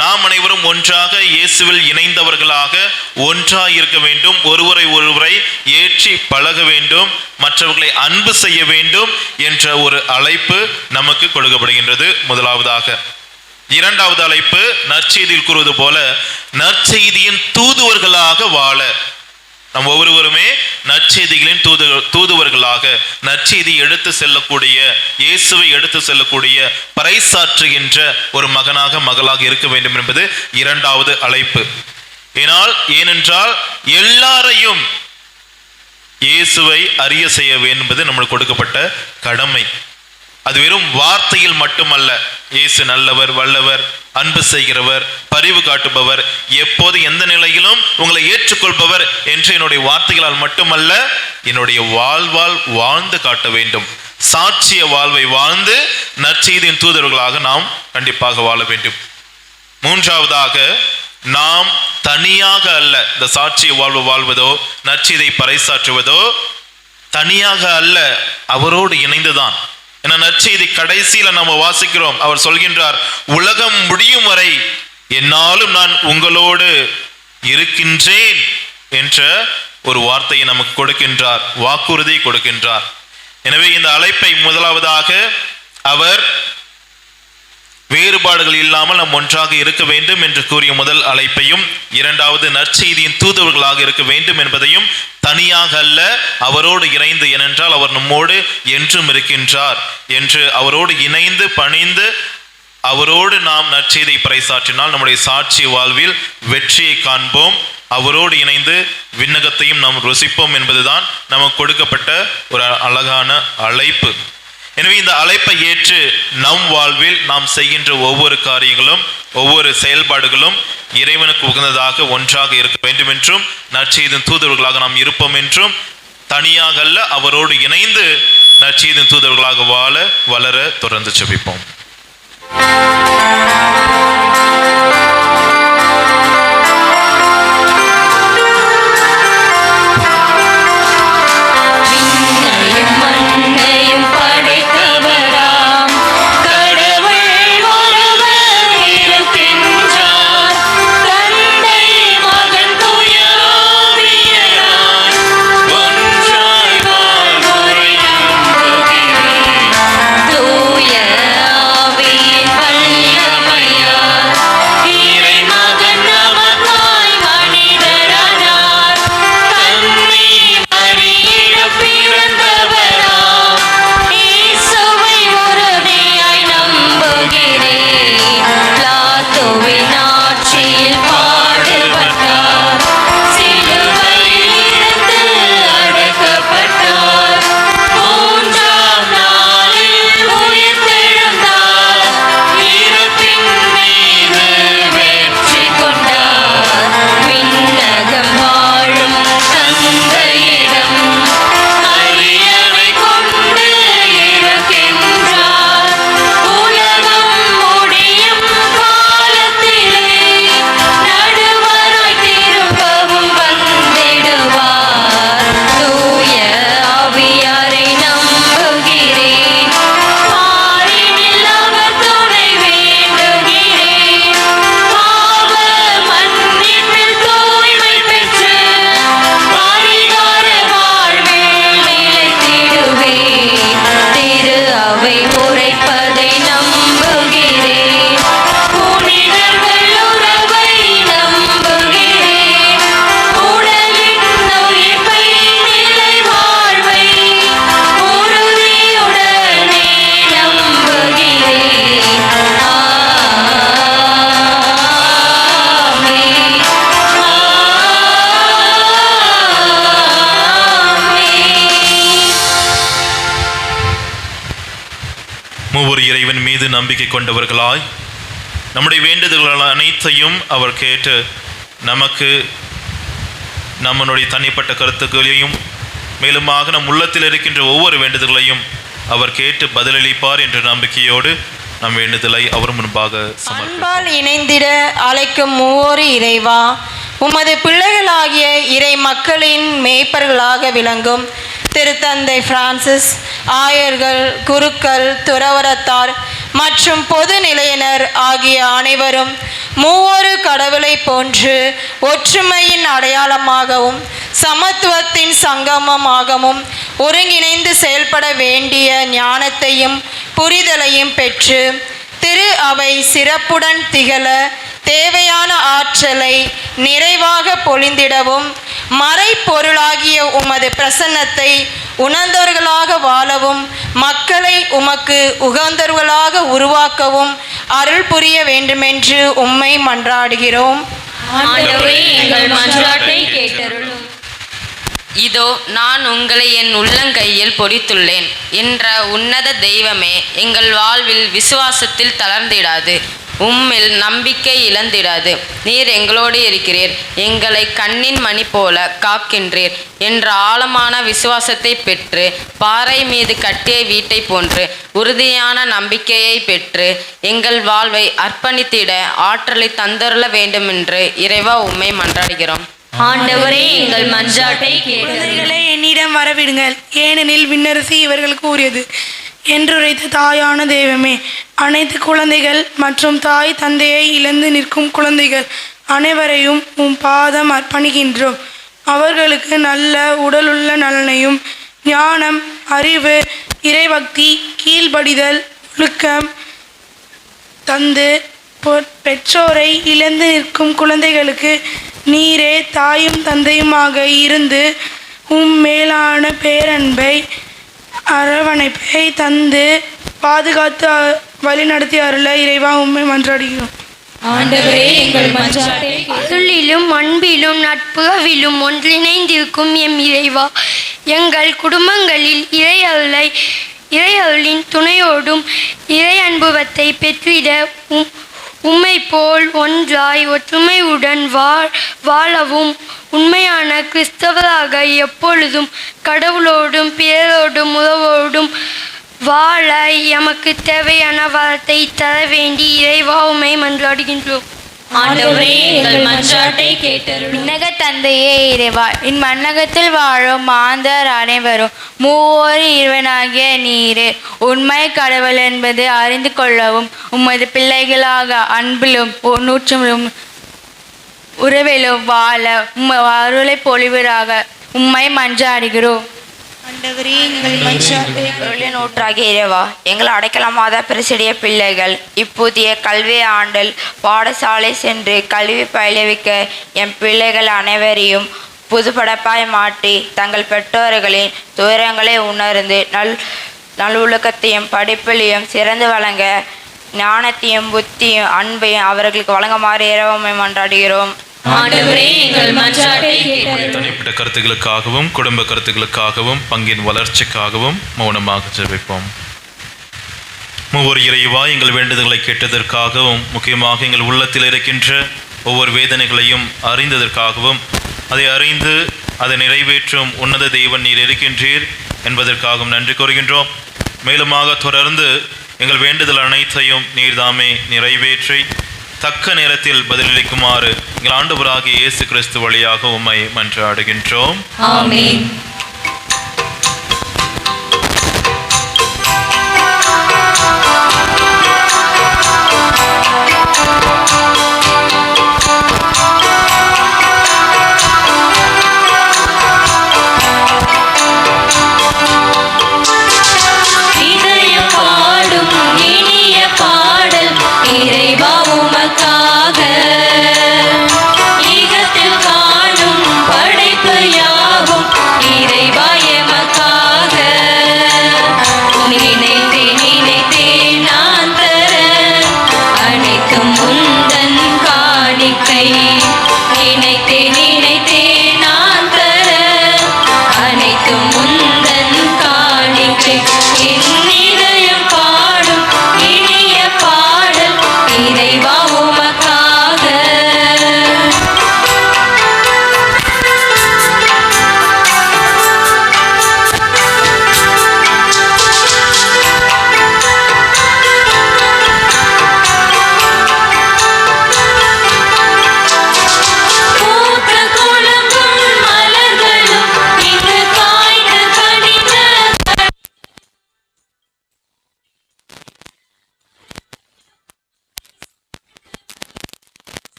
நாம் அனைவரும் ஒன்றாக இயேசுவில் இணைந்தவர்களாக ஒன்றாய் இருக்க வேண்டும், ஒருவரை ஏற்றி பழக வேண்டும், மற்றவர்களை அன்பு செய்ய வேண்டும் என்ற ஒரு அழைப்பு நமக்கு கொடுக்கப்படுகின்றது. முதலாவதாக. இரண்டாவது அழைப்பு நற்செய்தியில் கூறுவது போல நற்செய்தியின் தூதுவர்களாக வாழ. நம் ஒவ்வொருவருமே நற்செய்திகளின் தூதுவர்களாக, நற்செய்தி எடுத்து செல்லக்கூடிய, இயேசுவை எடுத்து செல்லக்கூடிய, பறைசாற்றுகின்ற ஒரு மகனாக மகளாக இருக்க வேண்டும் என்பது இரண்டாவது அழைப்பு. ஏனென்றால் எல்லாரையும் இயேசுவை அறிய செய்ய வேண்டும் என்பது நம்மளுக்கு கொடுக்கப்பட்ட கடமை. அது வெறும் வார்த்தையில் மட்டுமல்ல. இயேசு நல்லவர், வல்லவர், அன்பு செய்கிறவர், பரிவு காட்டுபவர், எப்போது எந்த நிலையிலும் உங்களை ஏற்றுக்கொள்பவர் என்று என்னுடைய வார்த்தைகளால் மட்டுமல்ல, என்னுடைய வாழ்வால் வாழ்ந்து காட்ட வேண்டும். சாட்சிய வாழ்வை வாழ்ந்து நற்செய்தியின் தூதர்களாக நாம் கண்டிப்பாக வாழ வேண்டும். மூன்றாவதாக, நாம் தனியாக அல்ல. இந்த சாட்சிய வாழ்வு வாழ்வதோ, நற்செய்தியை பறைசாற்றுவதோ தனியாக அல்ல, அவரோடு இணைந்துதான். என நற்செய்தி கடைசியில நம்ம வாசிக்கிறோம், அவர் சொல்கின்றார், உலகம் முடியும் வரை என்னாலும் நான் உங்களோடு இருக்கின்றேன் என்ற ஒரு வார்த்தையை நமக்கு கொடுக்கின்றார், வாக்குறுதி கொடுக்கின்றார். எனவே இந்த அழைப்பை முதலாவதாக அவர் வேறுபாடுகள் இல்லாமல் நாம் ஒன்றாக இருக்க வேண்டும் என்று கூறிய முதல் அழைப்பையும், இரண்டாவது நற்செய்தியின் தூதுவர்களாக இருக்க வேண்டும் என்பதையும், தனியாக அல்ல அவரோடு இணைந்து, ஏனென்றால் அவர் நம்மோடு என்றும் இருக்கின்றார் என்று அவரோடு இணைந்து பணிந்து அவரோடு நாம் நற்செய்தியை பறைசாற்றினால் நம்முடைய சாட்சி வாழ்வில் வெற்றியை காண்போம். அவரோடு இணைந்து விண்ணகத்தையும் நாம் ருசிப்போம் என்பதுதான் நமக்கு கொடுக்கப்பட்ட ஒரு அழகான அழைப்பு. எனவே இந்த அழைப்பை ஏற்று நம் வாழ்வில் நாம் செய்கின்ற ஒவ்வொரு காரியங்களும், ஒவ்வொரு செயல்பாடுகளும் இறைவனுக்கு உகந்ததாக ஒன்றாக இருக்க வேண்டும் என்றும், நற்செய்தியின் தூதர்களாக நாம் இருப்போம் என்றும், தனியாக அல்ல அவரோடு இணைந்து நற்செய்தியின் தூதர்களாக வாழ வளர தொடர்ந்து ஜெபிப்போம். மூவர் இறைவன் மீது நம்பிக்கை கொண்டவர்களாய் நம்முடைய வேண்டுதல்கள் அனைத்தையும் அவர் கேட்டு நமக்கு நம்மளுடைய தனிப்பட்ட கருத்துக்களையும் மேலுமாக நம் உள்ளத்தில் இருக்கின்ற ஒவ்வொரு வேண்டுதல்களையும் அவர் கேட்டு பதிலளிப்பார் என்ற நம்பிக்கையோடு நம் வேண்டுதலை அவர் முன்பாக அன்பால் இணைந்திட அழைக்கும் மூவோரு இறைவா, உமது பிள்ளைகளாகிய இறை மக்களின் மேய்ப்பர்களாக விளங்கும் திருத்தந்தை பிரான்சிஸ், ஆயர்கள், குருக்கள், துறவரத்தார் மற்றும் பொது நிலையினர் ஆகிய அனைவரும் மூவொரு கடவுளை போன்று ஒற்றுமையின் அடையாளமாகவும் சமத்துவத்தின் சங்கமமாகவும் ஒருங்கிணைந்து செயல்பட வேண்டிய ஞானத்தையும் புரிதலையும் பெற்று திரு அவை சிறப்புடன் திகழ தேவையான ஆற்றலை நிறைவாக பொழிந்திடவும் மறைப்பொருளாகிய உமது பிரசன்னத்தை உணர்ந்தவர்களாக வாழவும் மக்களை உமக்கு உகந்தவர்களாக உருவாக்கவும் அருள் புரிய வேண்டுமென்று உம்மை மன்றாடுகிறோம். ஆண்டவரே, எங்கள் மன்றாட்டை கேட்டருளும். இதோ நான் உங்களை என் உள்ளங்கையில் பொறித்துள்ளேன் என்ற உன்னத தெய்வமே, எங்கள் வாழ்வில் விசுவாசத்தில் தளர்ந்திடாது, உம்மில் நம்பிக்கை இழந்திடாது. நீர் எங்களோடு இருக்கிறீர், எங்களை கண்ணின் மணி போல காக்கின்றீர் என்ற ஆழமான விசுவாசத்தை பெற்று பாறை மீது கட்டிய வீட்டை போன்று உறுதியான நம்பிக்கையை பெற்று எங்கள் வாழ்வை அர்ப்பணித்திட ஆற்றலை தந்தருள வேண்டுமென்று இறைவா உம்மை மன்றாடுகிறோம். ஆண்டவரே, எங்கள் மன்றாட்டை கேட்டருளும். குழந்தைகளை என்னிடம் வரவிடுங்கள், ஏனெனில் விண்ணரசி இவர்களுக்கு உரியது என்றுரைத்த தாயான தெய்வமே, அனைத்து குழந்தைகள் மற்றும் தாய் தந்தையை இழந்து நிற்கும் குழந்தைகள் அனைவரையும் உம் பாதம் அர்ப்பணிக்கின்றோம். அவர்களுக்கு நல்ல உடலுள்ள நலனையும் ஞானம், அறிவு, இறைபக்தி, கீழ்ப்படிதல், ஒழுக்கம் தந்து பெற்றோரை இழந்து நிற்கும் குழந்தைகளுக்கு நீரே தாயும் தந்தையுமாக இருந்து உம் மேலான பேரன்பை அரவணைப்பை தந்து பாதுகாத்து வழிநடத்தி அருள இறைவா உம்மை மன்றாடுகிறோம். ஆண்டவரே, எங்கள் மன்றாட்டை அருளிலும் அன்பிலும் நட்புறவிலும் ஒன்றிணைந்திருக்கும் எம் இறைவா, எங்கள் குடும்பங்களில் இறையருளின் துணையோடும் இறை அனுபவத்தை பெற்றிட உம்மை போல் ஒன்றாய் ஒற்றுமையுடன் வாழவும் உண்மையான கிறிஸ்தவராக எப்பொழுதும் கடவுளோடும் பிறரோடும் உறவோடும் வாழ எமக்கு தேவையான வரத்தை தர வேண்டி இறைவா உம்மை மன்றாடுகின்றோம். ஆண்டவரே, எங்கள் மன்றாட்டை கேட்டருளும். விண்ணக தந்தையே இறைவா, இம்மன்னகத்தில் வாழும் மாந்தர் அனைவரும் மூவோரு இறைவனாகிய நீரே உண்மை கடவுள் என்பது அறிந்து கொள்ளவும் உமது பிள்ளைகளாக அன்பிலும் நூற்றிலும் உறவிலும் வாழ அருளை பொழிவராக உம்மை மன்றாடுகிறோம். ஆண்டவரே, எங்கள் மன்றாட்டை நூற்றாகிய இறைவா, எங்கள் அடைக்கலமாத பிரசிடைய பிள்ளைகள் இப்புதிய கல்வி ஆண்டில் பாடசாலை சென்று கல்வி பயிலவிக்க எம் பிள்ளைகள் அனைவரையும் புதுப்படப்பாய் மாற்றி தங்கள் பெற்றோர்களின் துயரங்களை உணர்ந்து நல்லொழுக்கத்தையும் படிப்பிலையும் சிறந்து வழங்க ஞானத்தையும் புத்தியும் அன்பையும் அவர்களுக்கு வழங்குமாறு இறைவனை மன்றாடுகிறோம். ஆண்டவரே, எங்கள் மன்றாட்டை கேட்டருளும். தனிப்பட்ட கருத்துக்களுக்காகவும் குடும்ப கருத்துக்களுக்காகவும் பங்கின் வளர்ச்சிக்காகவும் மௌனமாக ஜெபிப்போம். ஒவ்வொரு இறைவா, எங்கள் வேண்டுதல்களை கேட்டதற்காகவும் முக்கியமாக எங்கள் உள்ளத்தில் இருக்கின்ற ஒவ்வொரு வேதனைகளையும் அறிந்ததற்காகவும் அதை அறிந்து அதை நிறைவேற்றும் உன்னத தெய்வன் நீர் இருக்கின்றீர் என்பதற்காகவும் நன்றி கூறுகின்றோம். மேலுமாக தொடர்ந்து எங்கள் வேண்டுதல் அனைத்தையும் நீர்தாமே நிறைவேற்றி தக்க நேரத்தில் பதிலளிக்குமாறு எங்கள் ஆண்டவராகிய இயேசு கிறிஸ்து வழியாக உம்மை மன்றாடுகின்றோம். ஆமென்.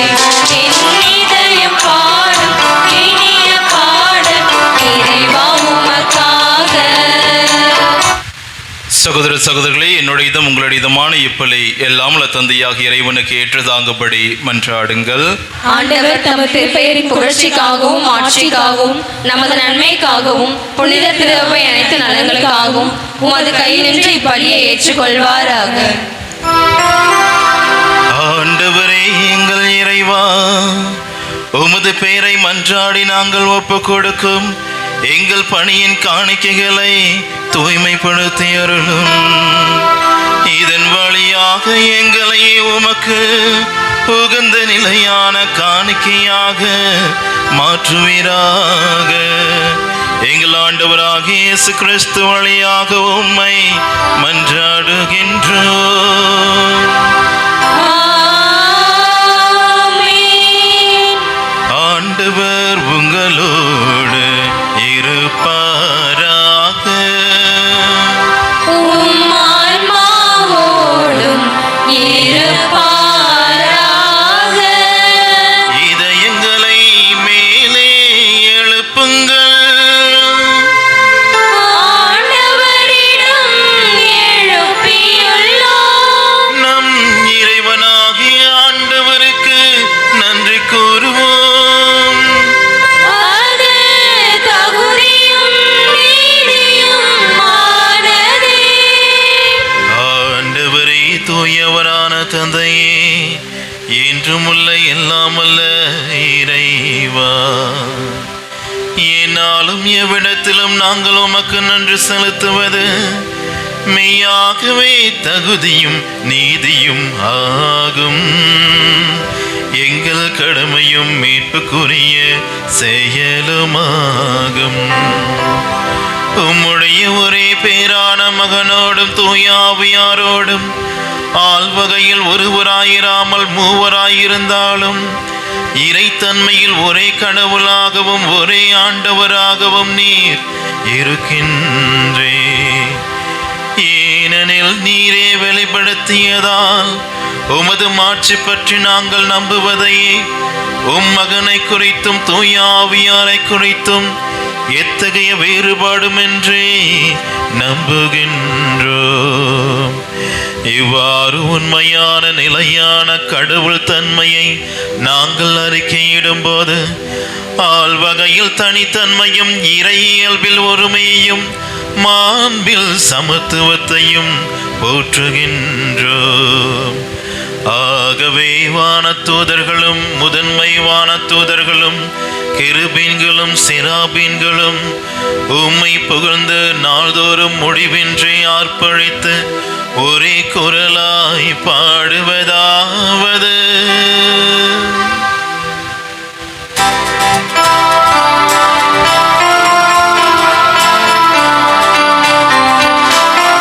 என் இதயம் பாடும் இனிய பாடல் இறைவா உமக்காக. சகோதர சகோதரர்களே, என்னுடைய இதம் உங்களுடைய இதமான இப்பலை எல்லாம் தந்தையாக இறைவனுக்கு ஏற்றதாங்கபடி மன்றாடுங்கள். ஆண்டவர் தமது திருப்பெயரின் புகழ்ச்சிக்காகவும் ஆட்சிக்காகவும் நமது நன்மைக்காகவும் புனித திருவை அனைத்து நலன்களுக்காகவும் உமது கையில் நின்று இப்பலியை ஏற்றுக்கொள்வாராக. ஆண்டவரே எங்கள் இறைவா, உமது பெயரை மன்றாடி நாங்கள் ஒப்பு கொடுக்கும் எங்கள் பணியின் காணிக்கைகளை தூய்மைப்படுத்தி அருளும். இதன் வழியாக எங்களை உமக்கு உகந்த நிலையான காணிக்கையாக மாற்றுவீராக. எங்கள் ஆண்டவராகிய இயேசு கிறிஸ்து வழியாக உம்மை மன்றாடுகின்றோம். ஆண்டவர் உங்களோடு இருப்பாராக. உம் ஆன்மாவோடும் இருப்பாராக. இதயங்களை மேலே எழுப்புங்கள். ஆண்டவரிடம் எழுப்பியுள்ளோம். நம் இறைவனாகிய ஆண்டவருக்கு நன்றி கூறுவோம். அது தகுதியும் நீதியுமானதே. ஆண்டவரே, தூயவரான தந்தையே, என்றும் உள்ள எல்லாமல்ல இறைவா, என்னாலும் எவ்விடத்திலும் நாங்கள் உமக்கு நன்றி செலுத்துவது மெய்யாகவே தகுதியும் நீதியும் ஆகும். எங்கள் கடமையும் மீட்புக்குரிய செயலுமாகும். உம்முடைய ஒரே பேரான மகனோடும் தூயாவியாரோடும் ஆள்வகையில் ஒருவராயிராமல் மூவராயிருந்தாலும் இறைத்தன்மையில் ஒரே கடவுளாகவும் ஒரே ஆண்டவராகவும் நீர் இருக்கின்றே. ஏனெனில் நீரே வெளிப்படுத்தியதால் உமது மாட்சி பற்றி நாங்கள் நம்புவதையே உம் மகனை குறித்தும் தூயாவியாரை குறித்தும் எத்தகைய வேறுபாடுமின்றி நம்புகின்றோம். இவ்வாறு உண்மையான நிலையான கடவுள் தன்மையை நாங்கள் அறிக்கையிடும் போது ஆள்வகையில் தனித்தன்மையும் இறையியல்பில் ஒருமையையும் மாண்பில் சமத்துவத்தையும் போற்றுகின்றோம். ஆகவே வானதூதர்களும் முதன்மை வானதூதர்களும் கிருபீன்களும் சிராபீன்களும் உம்மை புகழ்ந்து நாள்தோறும் முடிவின்றி ஆர்ப்பரித்து ஒரே குரலாய் பாடுவதாவது: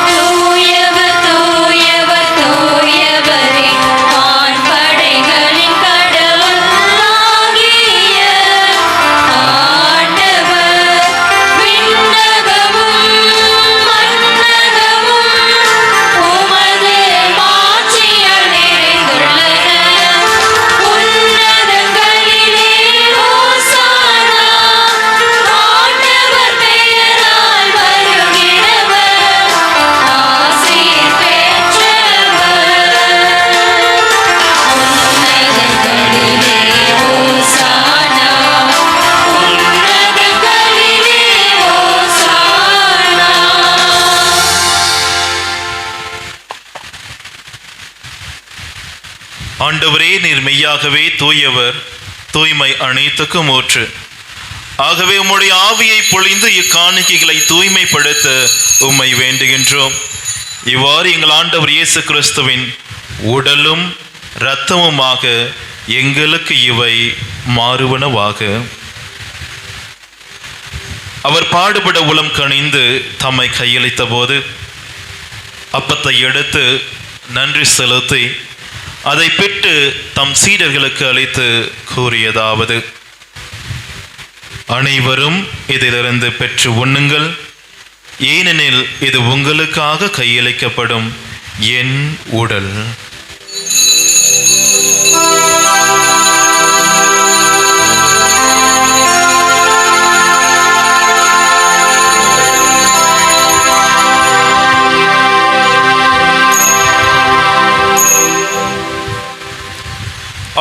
தூயவர் தூயவர் தூயவரே, வான்படைகளின் கடவுளாகிய ஆண்டவர். விண்ணகமும் மண்ணகமும் உமது மாட்சியால் நிறைந்துள்ளன. உன்னதங்களிலே ஓசானா. ஆண்டவர் பெயரால் வருகிறவர் ஆசீர் பெற்றவர். உன்னதங்களிலே ஓசானா. உன்னதங்களிலே ஓசானா. ஆண்டவரே, நீர் மெய்யாகவே தூயவர், தூய்மை அனைத்துக்கும் ஊற்று. ஆகவே உம்முடைய ஆவியை பொழிந்து இக்காணிக்கைகளை தூய்மைப்படுத்த உம்மை வேண்டுகின்றோம். இவ்வாறு எங்கள் ஆண்டவர் இயேசு கிறிஸ்துவின் உடலும் இரத்தமுமாக எங்களுக்கு இவை மாறுவனவாக. அவர் பாடுபட உளம் கனிந்து தம்மை கையளித்த போது அப்பத்தை எடுத்து நன்றி செலுத்தி அதை பெற்று தம் சீடர்களுக்கு அளித்து கூறியதாவது: அனைவரும் இதிலிருந்து பெற்று உண்ணுங்கள், ஏனெனில் இது உங்களுக்காக கையளிக்கப்படும் என் உடல்.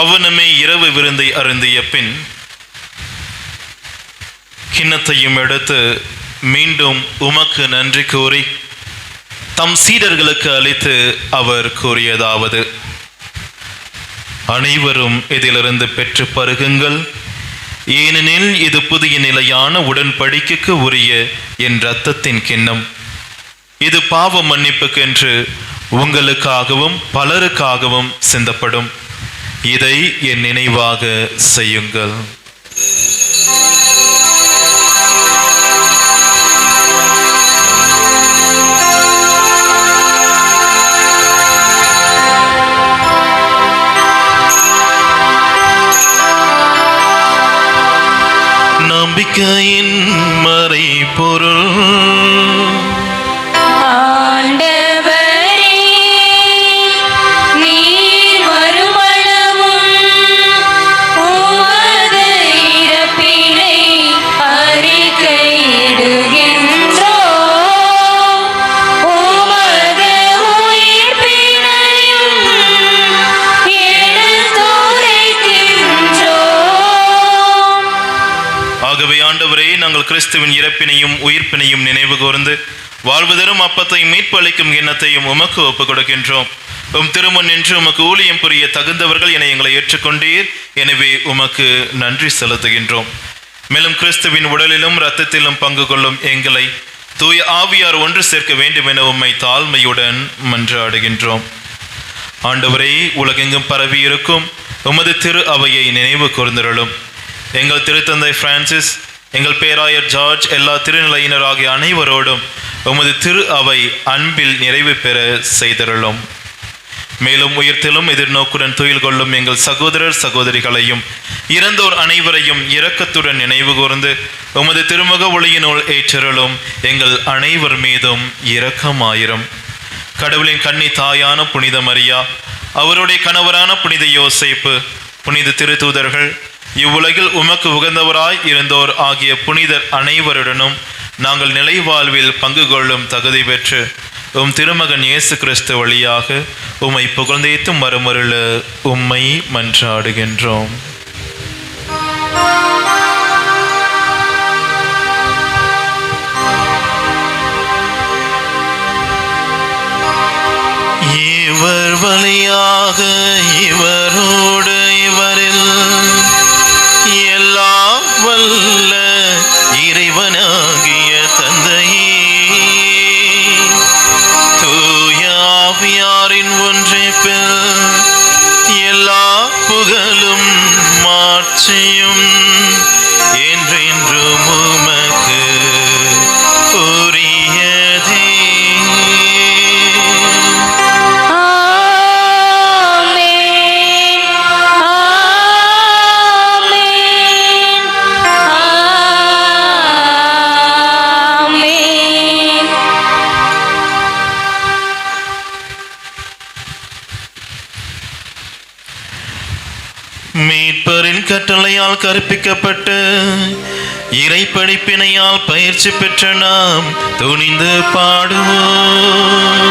அவனுமே இரவு விருந்தை அருந்திய பின் கிண்ணத்தையும் எடுத்து மீண்டும் உமக்கு நன்றி கூறி தம் சீடர்களுக்கு அளித்து அவர் கூறியதாவது: அனைவரும் இதிலிருந்து பெற்று பருகுங்கள், ஏனெனில் இது புதிய நிலையான உடன்படிக்கைக்கு உரிய என் இரத்தத்தின் கிண்ணம். இது பாவ மன்னிப்புக்கென்று உங்களுக்காகவும் பலருக்காகவும் சிந்தப்படும். இதை என் நினைவாக செய்யுங்கள். நம்பிக்கையின் மறைபொருள் கிறிஸ்துவின் இறப்பினையும் உயிர்ப்பினையும் நினைவு கூர்ந்து வாழ்வு தரும் அப்பத்தையும் மீட்பு அளிக்கும் எண்ணத்தையும் உமக்கு ஒப்புக் கொடுக்கின்றோம். உம் திருமுன் நின்று உமக்கு ஊழியம் புரிய தகுந்தவர்கள் என எங்களை ஏற்றுக்கொண்டீர். எனவே உமக்கு நன்றி செலுத்துகின்றோம். மேலும் கிறிஸ்துவின் உடலிலும் இரத்தத்திலும் பங்கு கொள்ளும் எங்களை தூய ஆவியார் ஒன்று சேர்க்க வேண்டும் என உம்மை தாழ்மையுடன் மன்றாடுகின்றோம். ஆண்டவரே, உலகெங்கும் பரவி இருக்கும் உமது திரு அவையை நினைவு கூர்ந்திருளும். எங்கள் திருத்தந்தை பிரான்சிஸ், எங்கள் பேராயர் ஜார்ஜ், எல்லா திருநிலையினர் ஆகிய அனைவரோடும் உமது திரு அவை அன்பில் நிறைவு பெற செய்தருளும். மேலும் உயிர்த்திலும் எதிர்நோக்குடன் துயில் கொள்ளும் எங்கள் சகோதரர் சகோதரிகளையும் இறந்தோர் அனைவரையும் இரக்கத்துடன் நினைவு கூர்ந்து உமது திருமுக ஒளியினுள் ஏற்றருளும். எங்கள் அனைவர் மீதும் இரக்கமாயிரம். கடவுளின் கன்னி தாயான புனித மரியா, அவருடைய கணவரான புனித யோசேப்பு, புனித திருத்தூதர்கள், இவ்வுலகில் உமக்கு உகந்தவராய் இருந்தோர் ஆகிய புனிதர் அனைவருடனும் நாங்கள் நிலை வாழ்வில் பங்கு கொள்ளும் தகுதி பெற்று உம் திருமகன் இயேசு கிறிஸ்து வழியாக உம்மை புகழ்ந்தேத்தும் மறுமருள உம்மை மன்றாடுகின்றோம். இவர் வழியாக இவரோடு இவரில் எல்லாம் வல்ல இறைவனாகிய தந்தையே, தூய ஆவியாரின் ஒன்றிப்பில் எல்லா புகழும் மாட்சியும் என்றென்றும் உமக்கு உரியதே. மீட்பரின் கட்டளையால் கற்பிக்கப்பட்டு இறை படிப்பினையால் பயிற்சி பெற்ற நாம் துணிந்து பாடுவோம்.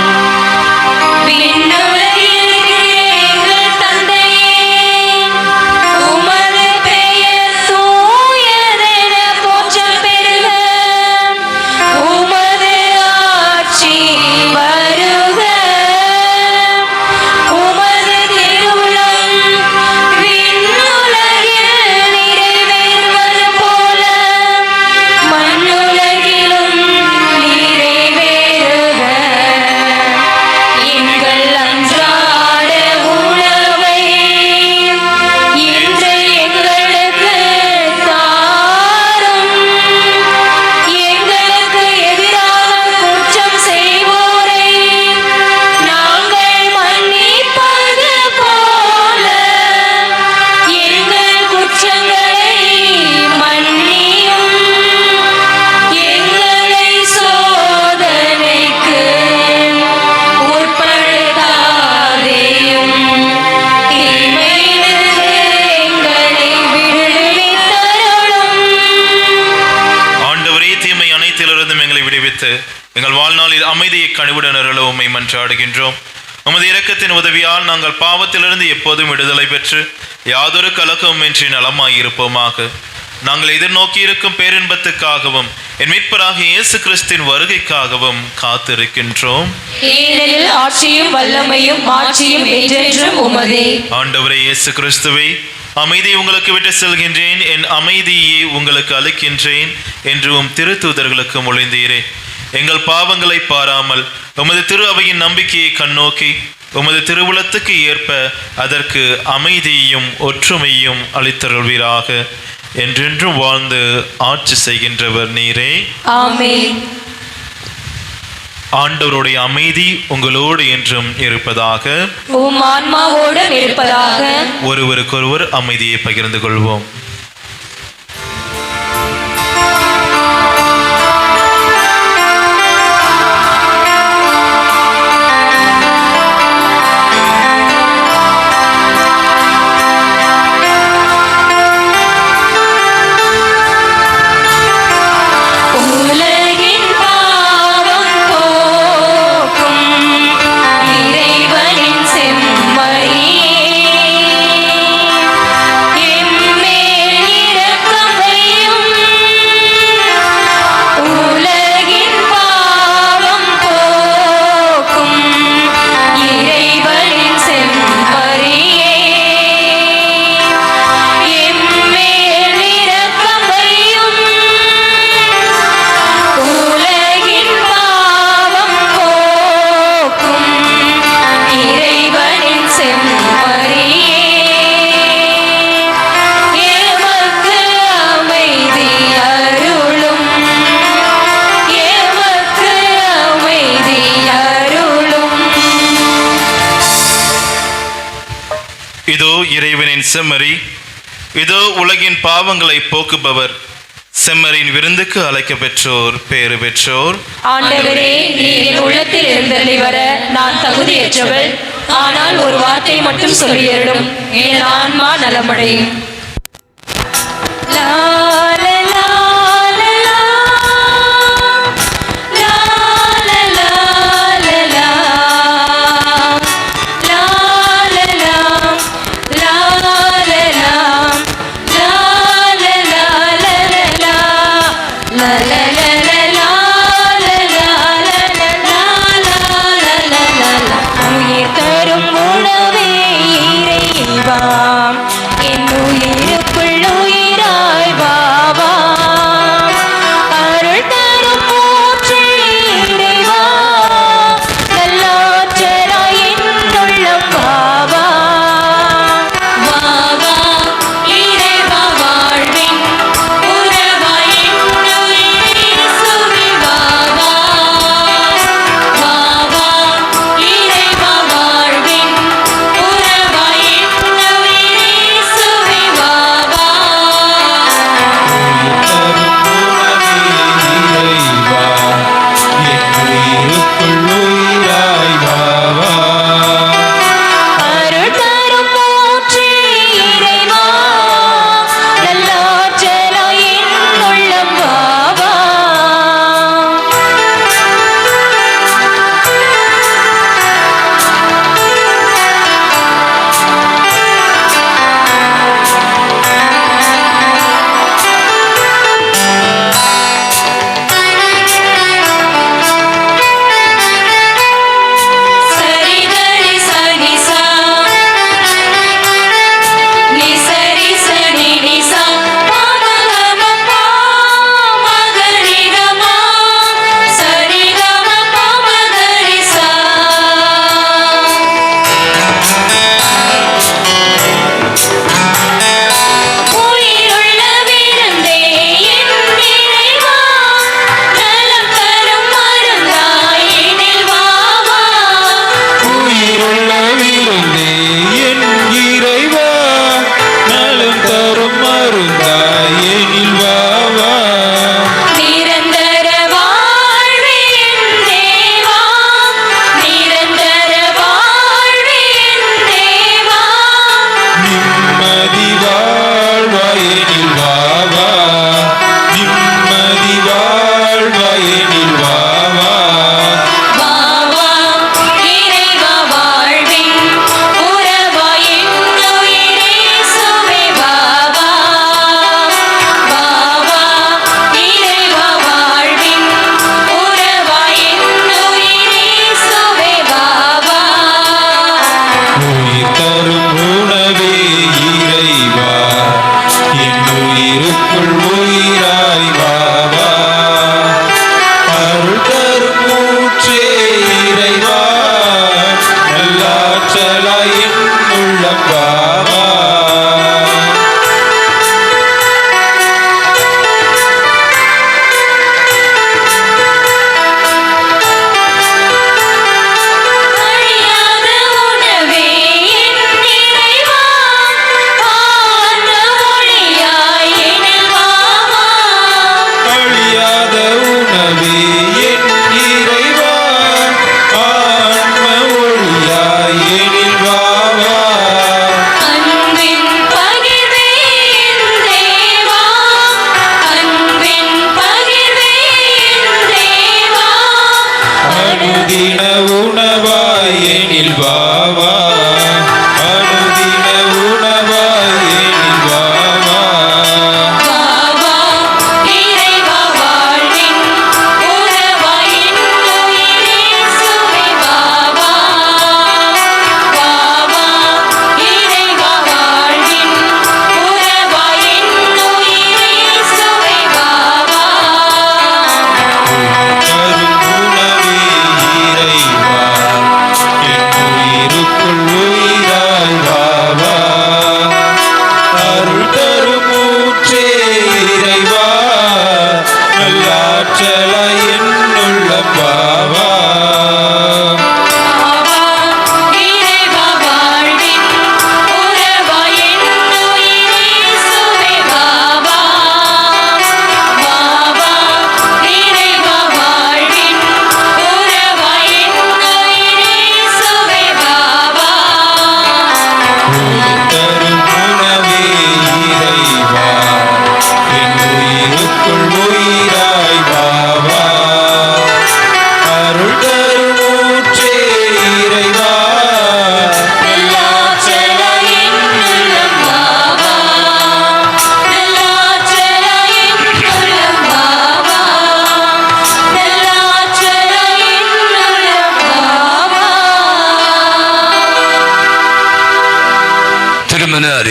எங்கள் வாழ்நாளில் அமைதியை கனிவுடன் அருள உம்மை மன்றாடுகின்றோம். உமது இரக்கத்தின் உதவியால் நாங்கள் பாவத்திலிருந்து எப்போதும் விடுதலை பெற்று யாதொரு கலக்கமின்றி நலமாயிருப்போமாக. நாங்கள் எதிர்நோக்கி இருக்கும் பேரின்பத்துக்காகவும் என் மீட்பராகிய இயேசு கிறிஸ்துவின் வருகைக்காகவும் காத்திருக்கின்றோம். ஏனெனில் ஆட்சியும் வல்லமையும் மாட்சியும் என்றென்றும் உமதே. ஆண்டவரே இயேசு கிறிஸ்துவே, அமைதியை உங்களுக்கு விட்டு செல்கின்றேன், என் அமைதியை உங்களுக்கு அளிக்கின்றேன் என்று உம் திருத்தூதர்களுக்கு மொழிந்தீரே. எங்கள் பாவங்களை பாராமல் உமது திரு அவையின் நம்பிக்கையை கண்ணோக்கி உமது திருவுளத்துக்கு ஏற்ப அதற்கு அமைதியையும் ஒற்றுமையும் அளித்தருள்வீராக. என்றென்றும் வாழ்ந்து ஆட்சி செய்கின்றவர் நீரே. ஆமென். ஆண்டவருடைய அமைதி உங்களோடு என்றும் இருப்பதாக. உம் ஆன்மாவோடும் இருப்பதாக. ஒருவருக்கொருவர் அமைதியை பகிர்ந்து கொள்வோம். இதோ இறைவனின் செம்மறி, இதோ உலகின் பாவங்களை போக்குபவர். செம்மறியின் விருந்துக்கு அழைக்க பெற்றோர் பேறு பெற்றோர். ஆண்டவரே, நீர் உள்ளத்தில் எழுந்தருளி வர நான் தகுதியற்றவள். ஆனால் ஒரு வார்த்தை மட்டும் சொல்லியருளும், என் ஆன்மா நலமடையும்.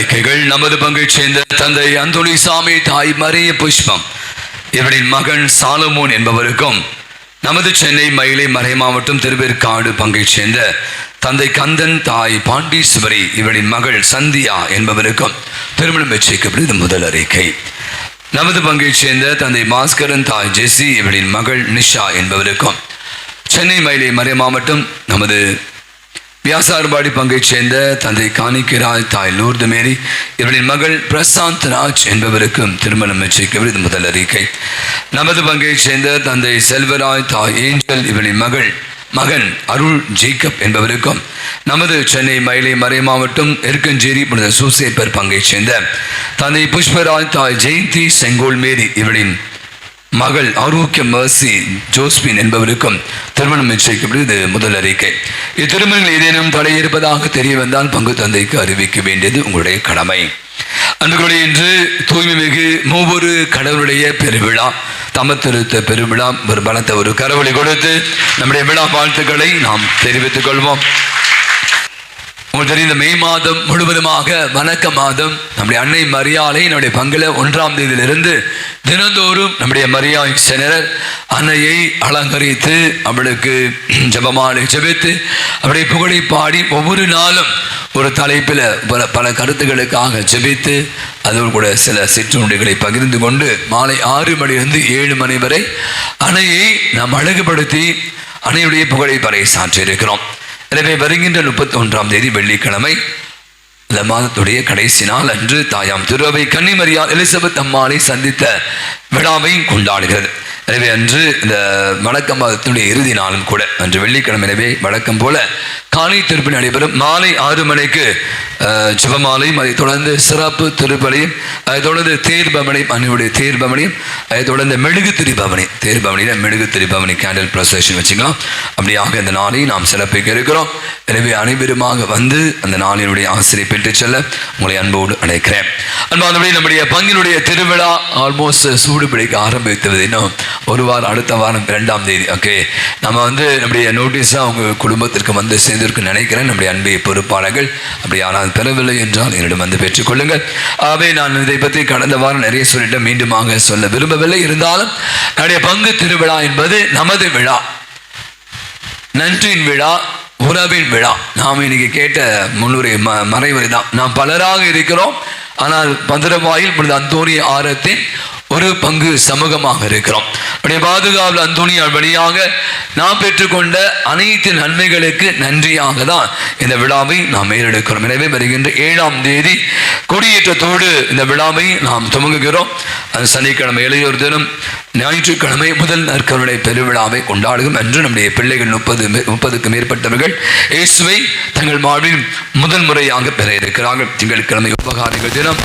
அறிக்கைகள். நமது பங்கைச் சேர்ந்த தந்தை அந்தோணி சாமி, தாய் மரிய புஷ்பம் இவரின் மகன் சாலமோன் என்பவருக்கும், நமது சென்னை மயிலை மறை மாவட்டம் திருவேற்காடு பங்கைச் சேர்ந்த தந்தை கந்தன், தாய் பாண்டீஸ்வரி இவரின் மகள் சந்தியா என்பவருக்கும் திருமணம் நிச்சயிக்கப்படுது முதல் அறிக்கை. நமது பங்கைச் சேர்ந்த தந்தை பாஸ்கரன், தாய் ஜெசி இவரின் மகள் நிஷா என்பவருக்கும், சென்னை மயிலை மறை மாவட்டம் நமது வியாசார்பாடி பங்கைச் சேர்ந்த தந்தை காணிக்கராஜ், தாய் லூர்து மேரி இவரின் மகள் பிரசாந்த் ராஜ் என்பவருக்கும் திருமணம் நிச்சயிக்கப்படுது முதல் அறிக்கை. நமது பங்கைச் சேர்ந்த தந்தை செல்வராஜ், தாய் ஏஞ்சல் இவரின் மகன் அருள் ஜேக்கப் என்பவருக்கும், நமது சென்னை மயிலை மறை மாவட்டம் எருக்கஞ்சேரி புனித சூசேப்பர் பங்கைச் சேர்ந்த தந்தை புஷ்பராஜ், தாய் ஜெயந்தி செங்கோல் மேரி இவரின் மகள் ஆரோக்கிய மர்சி ஜோஸ்பின் என்பவருக்கும் திருமணம் நிச்சயிக்கப்படுது முதல் அறிக்கை. இத்திருமணங்கள் ஏதேனும் தடை இருப்பதாக தெரிய வந்தால் பங்கு தந்தைக்கு அறிவிக்க வேண்டியது உங்களுடைய கடமை. அன்புகளே, இன்று தூய்மை மிகு மூவொரு கடவுளுடைய பெருவிழா, தமத்திருத்த பெருவிழா. ஒரு பலத்த ஒரு கரவொலி கொடுத்து நம்முடைய விழா வாழ்த்துக்களை நாம் தெரிவித்துக் கொள்வோம். உங்களுக்கு தெரிந்த மே மாதம் முழுவதுமாக வணக்க மாதம். நம்முடைய அன்னை மரியாளை நம்முடைய பங்குல 1ஆம் தேதியிலிருந்து தினந்தோறும் நம்முடைய மரியாதை செனரர் அன்னையை அலங்கரித்து அவளுக்கு ஜபமாலை ஜபித்து அவருடைய புகழை பாடி ஒவ்வொரு நாளும் ஒரு தலைப்பில் பல கருத்துக்களுக்காக ஜபித்து அதோடு கூட சில சிற்றுண்டிகளை பகிர்ந்து கொண்டு மாலை 6 மணியிலிருந்து 7 மணி வரை அன்னையை நாம் அழகுபடுத்தி அன்னையுடைய புகழை பறை சாற்றியிருக்கிறோம். எனவே வருகின்ற 31ஆம் தேதி வெள்ளிக்கிழமை இந்த மாதத்துடைய கடைசி நாள் அன்று தாயாம் திருவை கன்னிமரியாள் எலிசபெத் அம்மாளை சந்தித்த விழாவை கொண்டாடுகிறது. எனவே அன்று இந்த வணக்க மாதத்தினுடைய இறுதி நாளும் கூட அன்று வெள்ளிக்கிழமை. எனவே வழக்கம் போல காலை திருப்பி நடைபெறும். மாலை 6 மணிக்கு ஜெபமாலையும், அதைத் தொடர்ந்து சிறப்பு திருப்பலியும், அதைத் தொடர்ந்து தேர்பவனியும், அன்னையுடைய தேர்பவனியும், அதைத் தொடர்ந்து மெழுகு திரிபவனி, தேர்பவனியில் மெழுகு திரிபவனி கேண்டில் ப்ரொசஷன் வச்சுக்கலாம். அப்படியாக இந்த நாளை நாம் சிறப்பிக்க இருக்கிறோம். எனவே அனைவருமாக வந்து அந்த நாளினுடைய ஆசிரியை பெற்று செல்ல உங்களை அன்போடு அழைக்கிறேன். அன்பானவர்களே, நம்முடைய பங்கினுடைய திருவிழா ஆல்மோஸ்ட் சூடு பிடிக்க ஆரம்பித்தது. இன்னும் ஒரு வாரம், அடுத்த வாரம் 2ஆம் தேதி. ஓகே, நம்ம நம்முடைய நோட்டீஸாக அவங்க குடும்பத்திற்கு வந்து சேர்ந்திருக்கு நினைக்கிறேன். நம்முடைய அன்பை பொறுப்பாளர்கள் அப்படி ஆனால் பெறவில்லை என்றால் என்னிடம் வந்து பெற்றுக்கொள்ளுங்கள். ஆகவே நான் இதை பற்றி கடந்த வாரம் நிறைய சொல்லிட்டு மீண்டுமாக சொல்ல விரும்பவில்லை. இருந்தாலும் நம்முடைய பங்கு திருவிழா என்பது நமது விழா, நன்றியின் விழா, உறவின் விழா. நாம் இன்னைக்கு கேட்ட முன்னுரை மறைவுரை தான். நாம் பலராக இருக்கிறோம், ஆனால் மதுரவாயில் புனித அந்தோணி ஆரத்தின் ஒரு பங்கு சமூகமாக இருக்கிறோம். அப்படியே பாதுகாவல் அந்தோணியார் வழியாக நாம் பெற்றுக்கொண்ட அனைத்து நன்மைகளுக்கு நன்றியாக தான் இந்த விழாவை நாம் மேலெடுக்கிறோம். எனவே வருகின்ற 7ஆம் தேதி கொடியேற்றத்தோடு இந்த விழாவை நாம் துவங்குகிறோம். அது சனிக்கிழமை இளையோர் தினம், ஞாயிற்றுக்கிழமை முதல் நற்கருணை பெருவிழாவை கொண்டாடுகிறோம். என்று நம்முடைய பிள்ளைகள் 30க்கும் மேற்பட்டவர்கள் இயேசுவை தங்கள் வாழ்வில் முதல் முறையாக பெற இருக்கிறார்கள். திங்கட்கிழமை உபகாரிகள் தினம்,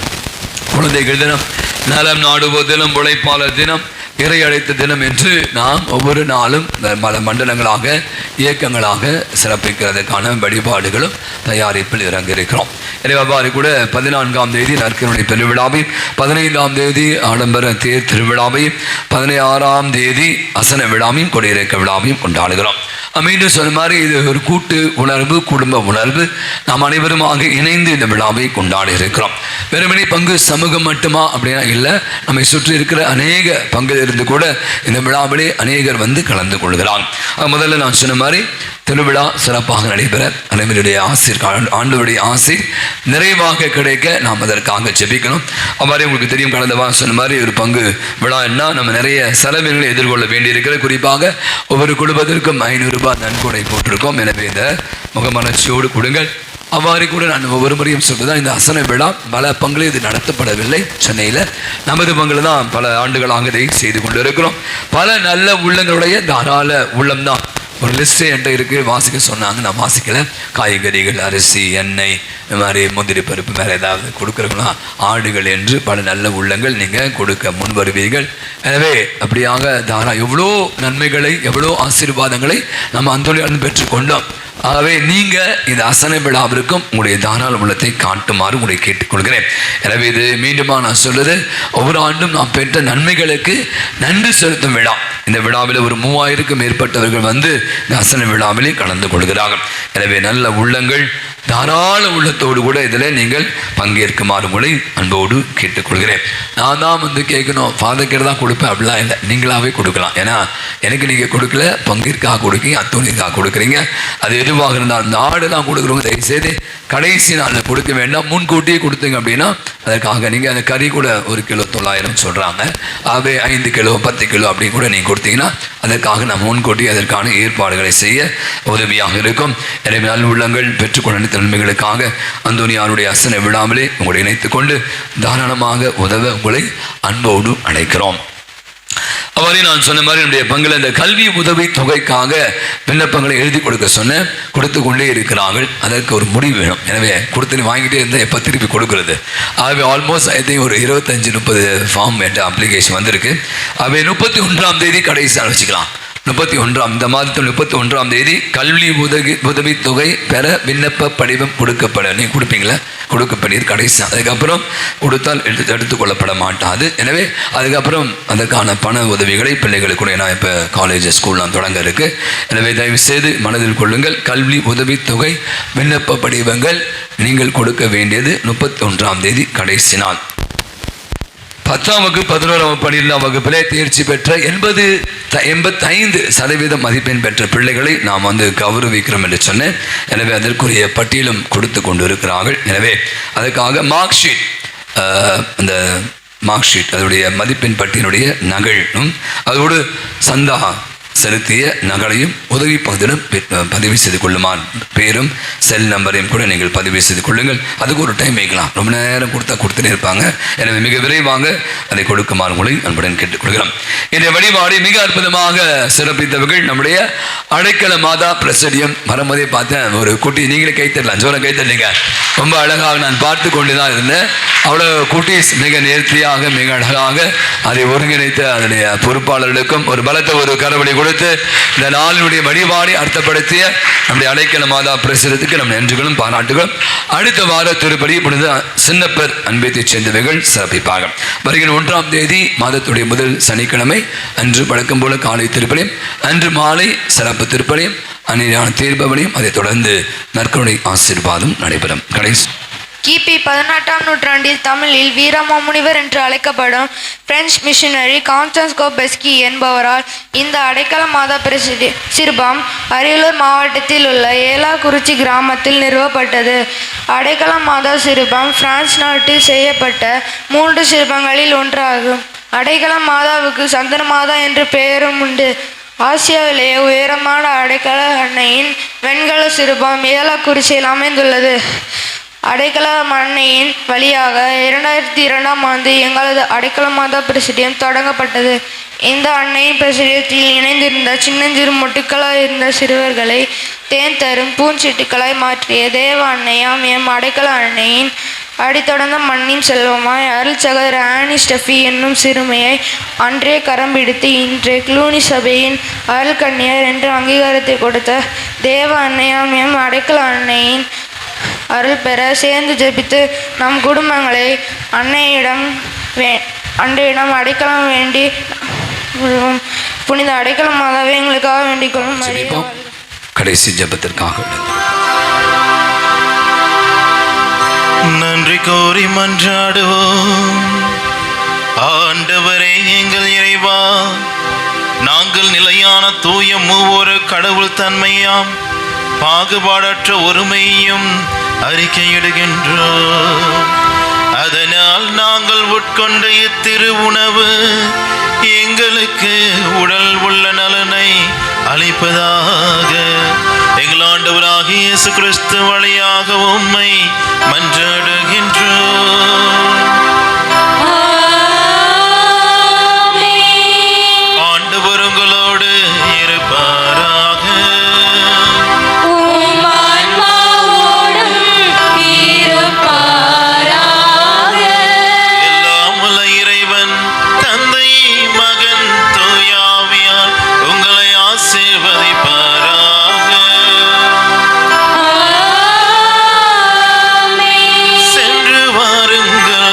குழந்தைகள் தினம், நலம் நாடுவோர் தினம், உழைப்பாளர் தினம், இறை அழைத்த தினம் என்று நாம் ஒவ்வொரு நாளும் பல மண்டலங்களாக இயக்கங்களாக சிறப்பிக்கிறதுக்கான வழிபாடுகளும் தயாரிப்பில் இறங்கியிருக்கிறோம். எனவே அவ்வாறு கூட 14ஆம் தேதி நற்கருணை பெருவிழாவையும், 15ஆம் தேதி ஆடம்பர தேர் திருவிழாவையும், 16ஆம் தேதி அசன விழாவையும் கொடியிறக்க விழாவையும் கொண்டாடுகிறோம். மீண்டும் சொன்ன மாதிரி இது ஒரு கூட்டு உணர்வு, குடும்ப உணர்வு. நாம் அனைவருமாக இணைந்து இந்த விழாவை கொண்டாடி இருக்கிறோம். வெறுமனே பங்கு சமூகம் மட்டுமா அப்படின்னா இல்லை, நம்மை சுற்றி இருக்கிற அநேக பங்கு இருந்து கூட இந்த விழாவிலே அநேகர் வந்து கலந்து கொள்கிறார். முதல்ல நான் சொன்ன மாதிரி திருவிழா சிறப்பாக நடைபெற அனைவருடைய ஆண்டவருடைய ஆசீர் நிறைவாக கிடைக்க நாம் அதற்காக ஜெபிக்கணும். அவ்வாறு உங்களுக்கு தெரியும், கடந்த வாரம் சொன்ன மாதிரி ஒரு பங்கு விழா என்ன நம்ம நிறைய செலவினங்களை எதிர்கொள்ள வேண்டியிருக்கிறது. குறிப்பாக ஒவ்வொரு குடும்பத்திற்கும் 500 ரூபாய் நன்கொடை போட்டிருக்கோம். எனவே இந்த முகமலர்ச்சியோடு கொடுங்கள். அவ்வாறு கூட நான் ஒவ்வொரு முறையும் சொல்றதுதான், இந்த அசன விழா பல பங்குகளில் இது நடத்தப்படவில்லை. சென்னையில் நமது பங்குல தான் பல ஆண்டுகளாக இதை செய்து கொண்டு இருக்கிறோம். பல நல்ல உள்ளங்களுடைய தாராள உள்ளம் தான். ஒரு லிஸ்ட்டு என்கிட்ட இருக்குது, வாசிக்க சொன்னாங்க, நான் வாசிக்கல. காய்கறிகள், அரிசி, எண்ணெய், இந்த மாதிரி முந்திரி பருப்பு, வேறு ஏதாவது கொடுக்குறவங்களா ஆடுகள் என்று பல நல்ல உள்ளங்கள் நீங்கள் கொடுக்க முன் வருவீர்கள். எனவே அப்படியாக எவ்வளோ நன்மைகளை, எவ்வளோ ஆசீர்வாதங்களை நம்ம அந்த பெற்றுக்கொண்டோம். ஆகவே நீங்கள் இந்த அசன விழாவிற்கும் உங்களுடைய தாராள உள்ளத்தை காட்டுமாறு உங்களை கேட்டுக்கொள்கிறேன். எனவே இது மீண்டுமா நான் சொல்றது, ஒவ்வொரு ஆண்டும் நாம் பெற்ற நன்மைகளுக்கு நன்றி செலுத்தும் விழா. இந்த விழாவில் ஒரு 3000க்கும் மேற்பட்டவர்கள் வந்து இந்த அசன விழாவிலே கலந்து கொள்கிறார்கள். எனவே நல்ல உள்ளங்கள், தாராள உள்ளத்தோடு கூட இதில் நீங்கள் பங்கேற்குமாறு உங்களை அன்போடு கேட்டுக்கொள்கிறேன். நான் தான் கேட்கணும், ஃபாதர்கிட்ட தான் கொடுப்பேன் அப்படிலாம் இல்லை, நீங்களாகவே கொடுக்கலாம். ஏன்னா எனக்கு நீங்கள் கொடுக்கல, பங்கிற்காக கொடுக்கீங்க, அத்தோனிக்காக கொடுக்குறீங்க. அது எதுவாக இருந்தால் அந்த ஆடுலாம் கொடுக்குறவங்க தயவுசெய்து கடைசி நாளில் கொடுக்க வேண்டாம், முன்கூட்டியே கொடுத்தீங்க அப்படின்னா அதற்காக நீங்கள் அந்த கறி கூட 1 கிலோ 900 சொல்கிறாங்க, ஆகவே 5 கிலோ 10 கிலோ அப்படி கூட நீங்கள் கொடுத்தீங்கன்னா அதற்காக நம்ம முன்கூட்டி அதற்கான ஏற்பாடுகளை செய்ய உதவியாக இருக்கும். எனவே நல்ல உள்ளங்கள் பெற்றுக்கொண்ட நன்மைகளுக்காக அந்தோனியாருடைய அசனை விடாமலே உங்களை இணைத்துக் கொண்டு தாராளமாக உதவ உங்களை அன்போடு அழைக்கிறோம். அவரை நான் சொன்ன மாதிரி நம்முடைய பங்கில் இந்த கல்வி உதவி தொகைக்காக விண்ணப்பங்களை எழுதி கொடுக்க சொன்னேன், கொடுத்து கொண்டே இருக்கிறார்கள். அதற்கு ஒரு முடிவு வேணும். எனவே கொடுத்து வாங்கிட்டே இருந்தால் எப்போ திருப்பி கொடுக்குறது? ஆகவே ஆல்மோஸ்ட் ஐ திங்க் ஒரு 25-30 ஃபார்ம் என்ற அப்ளிகேஷன் வந்திருக்கு. ஆகவே 31ஆம் தேதி கடைசியாக வச்சுக்கலாம். 31 இந்த மாதத்தில் 31ஆம் தேதி கல்வி உதவி தொகை பெற விண்ணப்ப படிவம் கொடுக்கப்பட, நீங்கள் கொடுப்பீங்களா? கொடுக்கப்படி கடைசி. அதுக்கப்புறம் கொடுத்தால் எடுத்துக்கொள்ளப்பட மாட்டாது. எனவே அதுக்கப்புறம் அதற்கான பண உதவிகளை பிள்ளைகளுக்கு நான் இப்போ காலேஜ் ஸ்கூல்லாம் தொடங்க இருக்கு. எனவே தயவு செய்து மனதில் கொள்ளுங்கள், கல்வி உதவி தொகை விண்ணப்ப படிவங்கள் நீங்கள் கொடுக்க வேண்டியது 31ஆம் தேதி கடைசி நாள். 10ஆம் வகுப்பு 11ஆம் 12ஆம் வகுப்பிலே தேர்ச்சி பெற்ற 85% மதிப்பெண் பெற்ற பிள்ளைகளை நாம் கௌரவிக்கிறோம் என்று சொன்னேன். எனவே அதற்குரிய பட்டியலும் கொடுத்து கொண்டு இருக்கிறார்கள். எனவே அதுக்காக மார்க் ஷீட், அந்த மார்க் ஷீட் அதனுடைய மதிப்பெண் பட்டியலுடைய நகலும் அதோடு சந்தா செலுத்திய நகலையும் உதவி பகுதியிடம் பதிவு செய்து கொள்ளுமாறு பேரும் செல் நம்பரையும் கூட நீங்கள் பதிவு செய்து கொள்ளுங்கள். அதுக்கு ஒரு டைம் வைக்கலாம், ரொம்ப நேரம் கொடுத்துட்டே இருப்பாங்க. எனவே மிக விரைவாக அதை கொடுக்குமாறு உங்களை அன்புடன் கேட்டுக்கொள்கிறோம். இந்த வழிபாடு மிக அற்புதமாக சிறப்பித்தவர்கள் நம்முடைய அடைக்கல மாதா பிரசடியம். வரும்போதே பார்த்தேன் ஒரு குட்டி, நீங்களே கைத்தரலாம், ஜோரம் கைத்தரலீங்க, ரொம்ப அழகாக நான் பார்த்து கொண்டு தான் இருந்தேன். அவ்வளோ குட்டீஸ் மிக நேர்த்தியாக மிக அழகாக அதை ஒருங்கிணைத்து அதனுடைய பொறுப்பாளர்களுக்கும் ஒரு பலத்த ஒரு கரவழி கொடுத்து இந்த நாளினுடைய வழிபாடை அர்த்தப்படுத்திய நம்முடைய அடைக்கல மாதா பிரசுரத்துக்கு நம் நன்றிகளும் பாராட்டுகளும். அடுத்த வார திருப்படி புனித சின்னப்பர் அன்பைத்தைச் சேர்ந்தவைகள் சிறப்பிப்பார்கள். வருகிற 1ஆம் தேதி மாதத்துடைய முதல் சனிக்கிழமை அன்று வழக்கம் போல காலை திருப்பலியும், அன்று மாலை சிறப்பு திருப்பலியும், அன்னையான தீர்ப்பவனையும், அதைத் தொடர்ந்து நற்கருணை ஆசீர்வாதம் நடைபெறும். கடைசி கிபி 18ஆம் நூற்றாண்டில் தமிழில் வீரமாமுனிவர் என்று அழைக்கப்படும் பிரெஞ்சு மிஷனரி கான்ஸ்டன்ஸ் கோபெஸ்கி என்பவரால் இந்த அடைக்கல மாதா சிறுபம் அரியலூர் மாவட்டத்தில் உள்ள ஏலாக்குறிச்சி கிராமத்தில் நிறுவப்பட்டது. அடைக்கல மாதா சிறுபம் பிரான்ஸ் நாட்டில் செய்யப்பட்ட 3 சிறுபங்களில் ஒன்றாகும். அடைக்கல மாதாவுக்கு சந்தன மாதா என்ற பெயரும் உண்டு. ஆசியாவிலேயே உயரமான அடைக்கல அன்னையின் வெண்கல சிறுபம் ஏலாக்குறிச்சியில் அமைந்துள்ளது. அடைக்கல அன்னையின் வழியாக 2002ஆம் ஆண்டு எங்களது அடைக்கல மாதா பிரசிடியம் தொடங்கப்பட்டது. இந்த அன்னையின் பிரசிடியத்தில் இணைந்திருந்த சின்னஞ்சிறு மொட்டுக்களாய் இருந்த சிறுவர்களை தேன் தரும் பூஞ்சிட்டுக்களாய் மாற்றிய தேவ அன்னையாம் எம் அடைக்கல அன்னையின் அடித்தொடர்ந்த மண்ணின் செல்வமாய் அருள் சகோதர ஆனி ஸ்டெஃபி என்னும் சிறுமியை அன்றே கரம் பிடித்து இன்றே க்ளூனி சபையின் அருள் கன்னியர் என்று அங்கீகாரத்தை கொடுத்த தேவ அன்னையாம் எம் அடைக்கல அன்னையின் அருள் பெற சேர்ந்து ஜெபித்து நம் குடும்பங்களை அன்னையிடம் அடைக்கலம் வேண்டி புனித அடைக்கல மாதாவே எங்களுக்காக வேண்டிக் கொள்ளும். கடைசி ஜெபத்திற்காக நன்றி கோரி மன்றாடுவோம். ஆண்டவரே எங்கள் இறைவா, நாங்கள் நிலையான தூய மூவொரு கடவுள் தன்மையாம் பாகுபாடற்ற ஒருமையும் அறிக்கையிடுகின்றோம். அதனால் நாங்கள் உட்கொண்ட இத்திரு உணவு எங்களுக்கு உடல் உள்ள நலனை அளிப்பதாக. எங்கள் ஆண்டவராகிய இயேசு கிறிஸ்து வழியாக உம்மை மன்றாடுகின்றோம். ஆண்டவர் உங்களோடு இருப்பாராக. சென்று வாருங்கள்.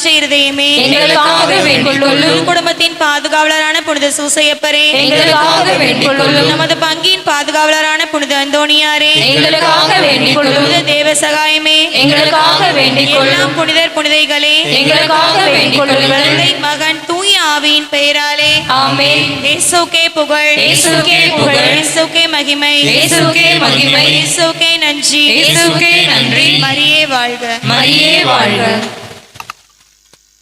வாஞ்ச இருதயமே எங்களுக்காக வேண்டிக் கொள்ளும். குடும்பத்தின் பாதுகாவலரான புனித சூசையப்பரே எங்களுக்காக வேண்டிக் கொள்ளும். நமது பங்கின் பாதுகாவலரான புனித அந்தோணியாரே எங்களுக்காக வேண்டிக் கொள்ளும். புனித தேவ சகாயமே எங்களுக்காக வேண்டிக் கொள்ளும். எல்லாம் புனிதர் புனிதைகளே எங்களுக்காக வேண்டிக் கொள்ளுங்கள். தந்தை மகன் தூய ஆவியின் பெயராலே ஆமென். இயேசுக்கே புகழ், இயேசுக்கே புகழ். இயேசுக்கே மகிமை, இயேசுக்கே மகிமை. இயேசுக்கே நன்றி, இயேசுக்கே நன்றி. மரியே வாழ்க. மரியே வாழ்க.